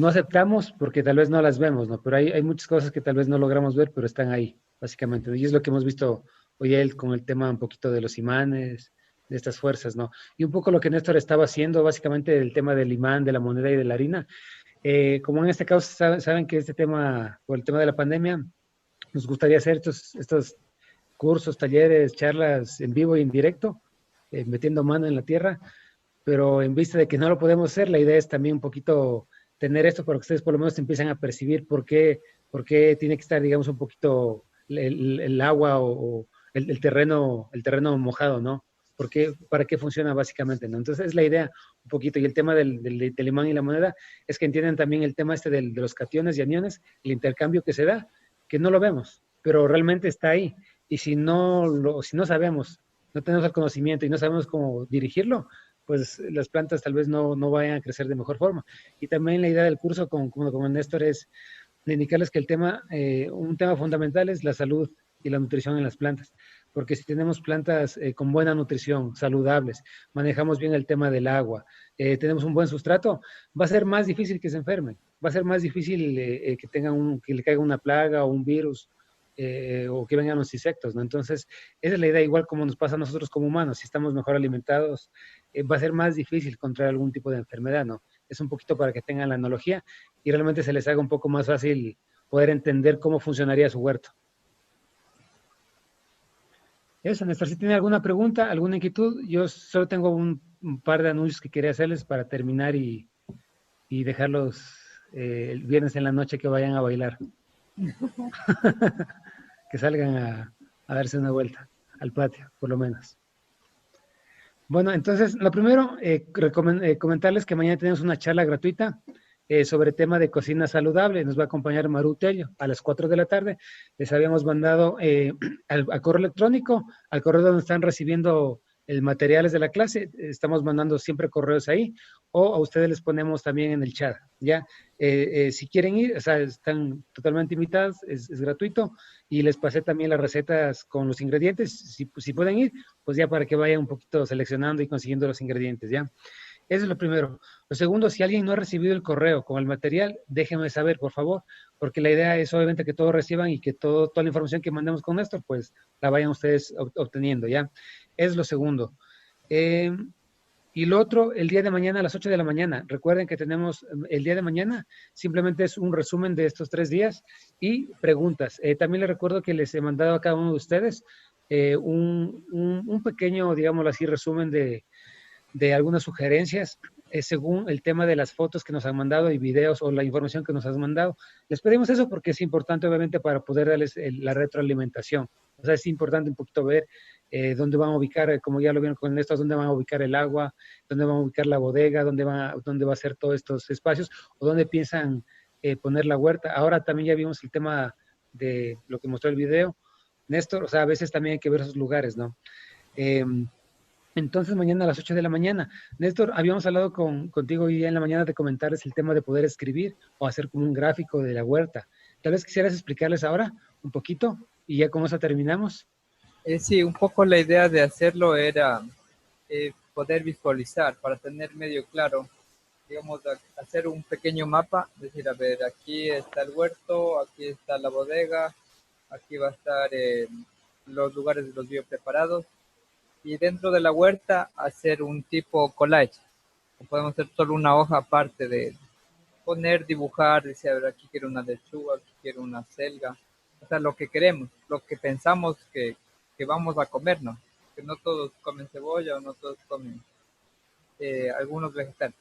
aceptamos porque tal vez no las vemos, ¿no? Pero hay muchas cosas que tal vez no logramos ver, pero están ahí, básicamente. Y es lo que hemos visto hoy con el tema un poquito de los imanes, de estas fuerzas, ¿no? Y un poco lo que Néstor estaba haciendo, básicamente el tema del imán, de la moneda y de la harina. Como en este caso saben que este tema, por el tema de la pandemia, nos gustaría hacer estos cursos, talleres, charlas en vivo y en directo, metiendo mano en la tierra, pero en vista de que no lo podemos hacer, la idea es también un poquito tener esto para que ustedes por lo menos empiecen a percibir por qué tiene que estar, digamos, un poquito el agua o el terreno mojado, ¿no? ¿Para qué funciona básicamente, ¿no? Entonces es la idea un poquito, y el tema del imán y la moneda es que entienden también el tema de los cationes y aniones, el intercambio que se da, que no lo vemos, pero realmente está ahí, y si no sabemos, no tenemos el conocimiento y no sabemos cómo dirigirlo, pues las plantas tal vez no vayan a crecer de mejor forma. Y también la idea del curso como Néstor es de indicarles que un tema fundamental es la salud y la nutrición en las plantas. porque si tenemos plantas con buena nutrición, saludables, manejamos bien el tema del agua, tenemos un buen sustrato, va a ser más difícil que se enfermen, va a ser más difícil que que le caiga una plaga o un virus, o que vengan los insectos, ¿no? Entonces, esa es la idea, igual como nos pasa a nosotros como humanos, si estamos mejor alimentados, va a ser más difícil contraer algún tipo de enfermedad, ¿no? Es un poquito para que tengan la analogía y realmente se les haga un poco más fácil poder entender cómo funcionaría su huerto. Eso, Néstor, si tiene alguna pregunta, alguna inquietud, yo solo tengo un par de anuncios que quería hacerles para terminar y dejarlos el viernes en la noche que vayan a bailar. Que salgan a darse una vuelta al patio, por lo menos. Bueno, entonces, lo primero, comentarles que mañana tenemos una charla gratuita sobre tema de cocina saludable. Nos va a acompañar Maru Tello a las 4 de la tarde. Les habíamos mandado al correo electrónico, al correo donde están recibiendo el materiales de la clase. Estamos mandando siempre correos ahí, o a ustedes les ponemos también en el chat, ¿ya? Si quieren ir, o sea, están totalmente invitados, es gratuito, y les pasé también las recetas con los ingredientes. Si pueden ir, pues ya para que vayan un poquito seleccionando y consiguiendo los ingredientes, ¿ya? Eso es lo primero. Lo segundo, si alguien no ha recibido el correo con el material, déjenme saber, por favor, porque la idea es obviamente que todos reciban y que toda la información que mandemos con Néstor, pues la vayan ustedes obteniendo, ¿ya? Es lo segundo. Y lo otro, el día de mañana a las 8 de la mañana. Recuerden que tenemos el día de mañana, simplemente es un resumen de estos 3 días y preguntas. También les recuerdo que les he mandado a cada uno de ustedes un pequeño, digámoslo así, resumen de algunas sugerencias según el tema de las fotos que nos han mandado y videos o la información que nos has mandado. Les pedimos eso porque es importante, obviamente, para poder darles la retroalimentación. O sea, es importante un poquito ver dónde van a ubicar, como ya lo vieron con estos, dónde van a ubicar el agua, dónde van a ubicar la bodega, dónde va a ser todos estos espacios, o dónde piensan poner la huerta. Ahora también ya vimos el tema de lo que mostró el video, Néstor, o sea, a veces también hay que ver esos lugares, ¿no? Entonces, mañana a las 8 de la mañana. Néstor, habíamos hablado contigo hoy día en la mañana de comentarles el tema de poder escribir o hacer como un gráfico de la huerta. Tal vez quisieras explicarles ahora un poquito y ya con eso terminamos. Sí, un poco la idea de hacerlo era poder visualizar para tener medio claro, digamos, hacer un pequeño mapa, decir, a ver, aquí está el huerto, aquí está la bodega, aquí va a estar los lugares de los biopreparados, y dentro de la huerta hacer un tipo collage. Podemos hacer solo una hoja aparte de poner, dibujar, decir, a ver, aquí quiero una lechuga, aquí quiero una selga, o sea, lo que queremos, lo que pensamos que vamos a comer, ¿no? Que no todos comen cebolla o no todos comen algunos vegetales.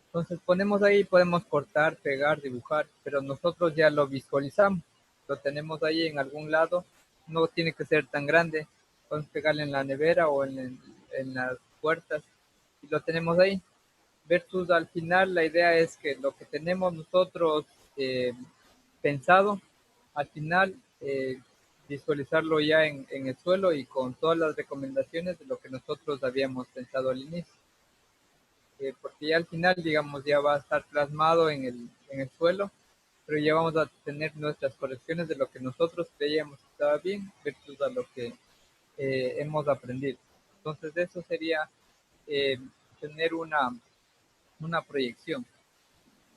Entonces ponemos ahí, podemos cortar, pegar, dibujar, pero nosotros ya lo visualizamos, lo tenemos ahí en algún lado, no tiene que ser tan grande, podemos pegarle en la nevera o en las puertas y lo tenemos ahí. Versus al final la idea es que lo que tenemos nosotros pensado, al final visualizarlo ya en el suelo y con todas las recomendaciones de lo que nosotros habíamos pensado al inicio. Porque ya al final, digamos, ya va a estar plasmado en el suelo, pero ya vamos a tener nuestras correcciones de lo que nosotros creíamos que estaba bien versus a lo que hemos aprendido. Entonces eso sería tener una proyección.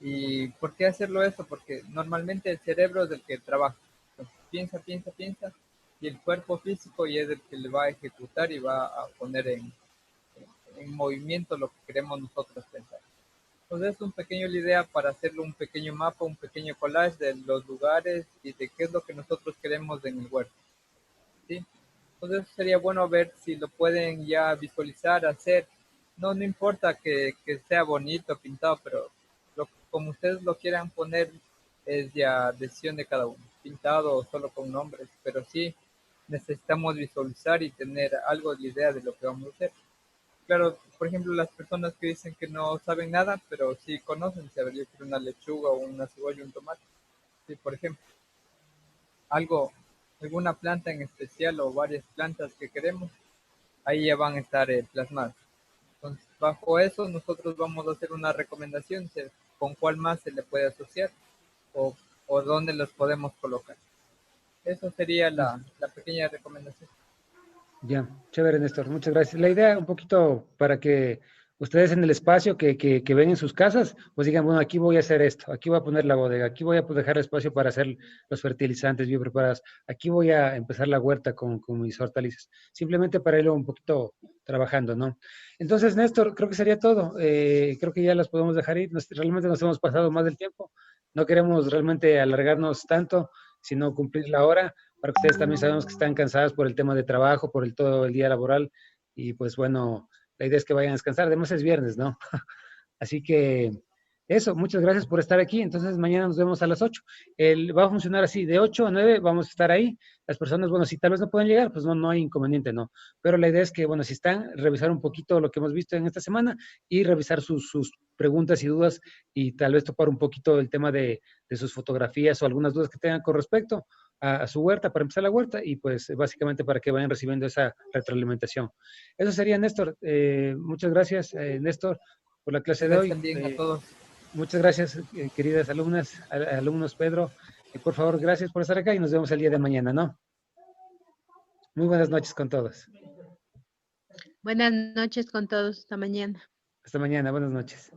¿Y por qué hacerlo eso? Porque normalmente el cerebro es el que trabaja. Entonces, piensa, y el cuerpo físico y es el que le va a ejecutar y va a poner en movimiento lo que queremos nosotros pensar. Entonces es un pequeño la idea para hacerlo un pequeño mapa, un pequeño collage de los lugares y de qué es lo que nosotros queremos en el huerto. ¿Sí? Entonces sería bueno ver si lo pueden ya visualizar, hacer. No importa que sea bonito, pintado, pero como ustedes lo quieran poner es ya decisión de cada uno. Pintado o solo con nombres, pero sí necesitamos visualizar y tener algo de idea de lo que vamos a hacer. Claro, por ejemplo, las personas que dicen que no saben nada, pero sí conocen, si yo quiero una lechuga o una cebolla, un tomate. Sí, por ejemplo, alguna planta en especial o varias plantas que queremos, ahí ya van a estar plasmadas. Entonces, bajo eso, nosotros vamos a hacer una recomendación con cuál más se le puede asociar o dónde los podemos colocar. Eso sería la pequeña recomendación. Ya, chévere, Néstor. Muchas gracias. La idea un poquito para que ustedes en el espacio que ven en sus casas, pues digan, bueno, aquí voy a hacer esto, aquí voy a poner la bodega, aquí voy a dejar espacio para hacer los fertilizantes bien preparados, aquí voy a empezar la huerta con mis hortalizas, simplemente para irlo un poquito trabajando, ¿no? Entonces, Néstor, creo que sería todo. Creo que ya las podemos dejar ir. Realmente nos hemos pasado más del tiempo. No queremos realmente alargarnos tanto, sino cumplir la hora, para que ustedes también sabemos que están cansadas por el tema de trabajo, por todo el día laboral, y pues bueno, la idea es que vayan a descansar. Además es viernes, ¿no? Así que eso, muchas gracias por estar aquí. Entonces mañana nos vemos a las 8. Va a funcionar así, de 8 a 9 vamos a estar ahí. Las personas, bueno, si tal vez no pueden llegar, pues no hay inconveniente, ¿no? Pero la idea es que, bueno, si están, revisar un poquito lo que hemos visto en esta semana y revisar sus preguntas y dudas y tal vez topar un poquito el tema de sus fotografías o algunas dudas que tengan con respecto a su huerta, para empezar la huerta y pues básicamente para que vayan recibiendo esa retroalimentación. Eso sería, Néstor. Muchas gracias, Néstor, por la clase de hoy. A todos. Muchas gracias, queridas alumnas, alumnos, Pedro. Por favor, gracias por estar acá y nos vemos el día de mañana, ¿no? Muy buenas noches con todos. Buenas noches con todos. Hasta mañana. Hasta mañana, buenas noches.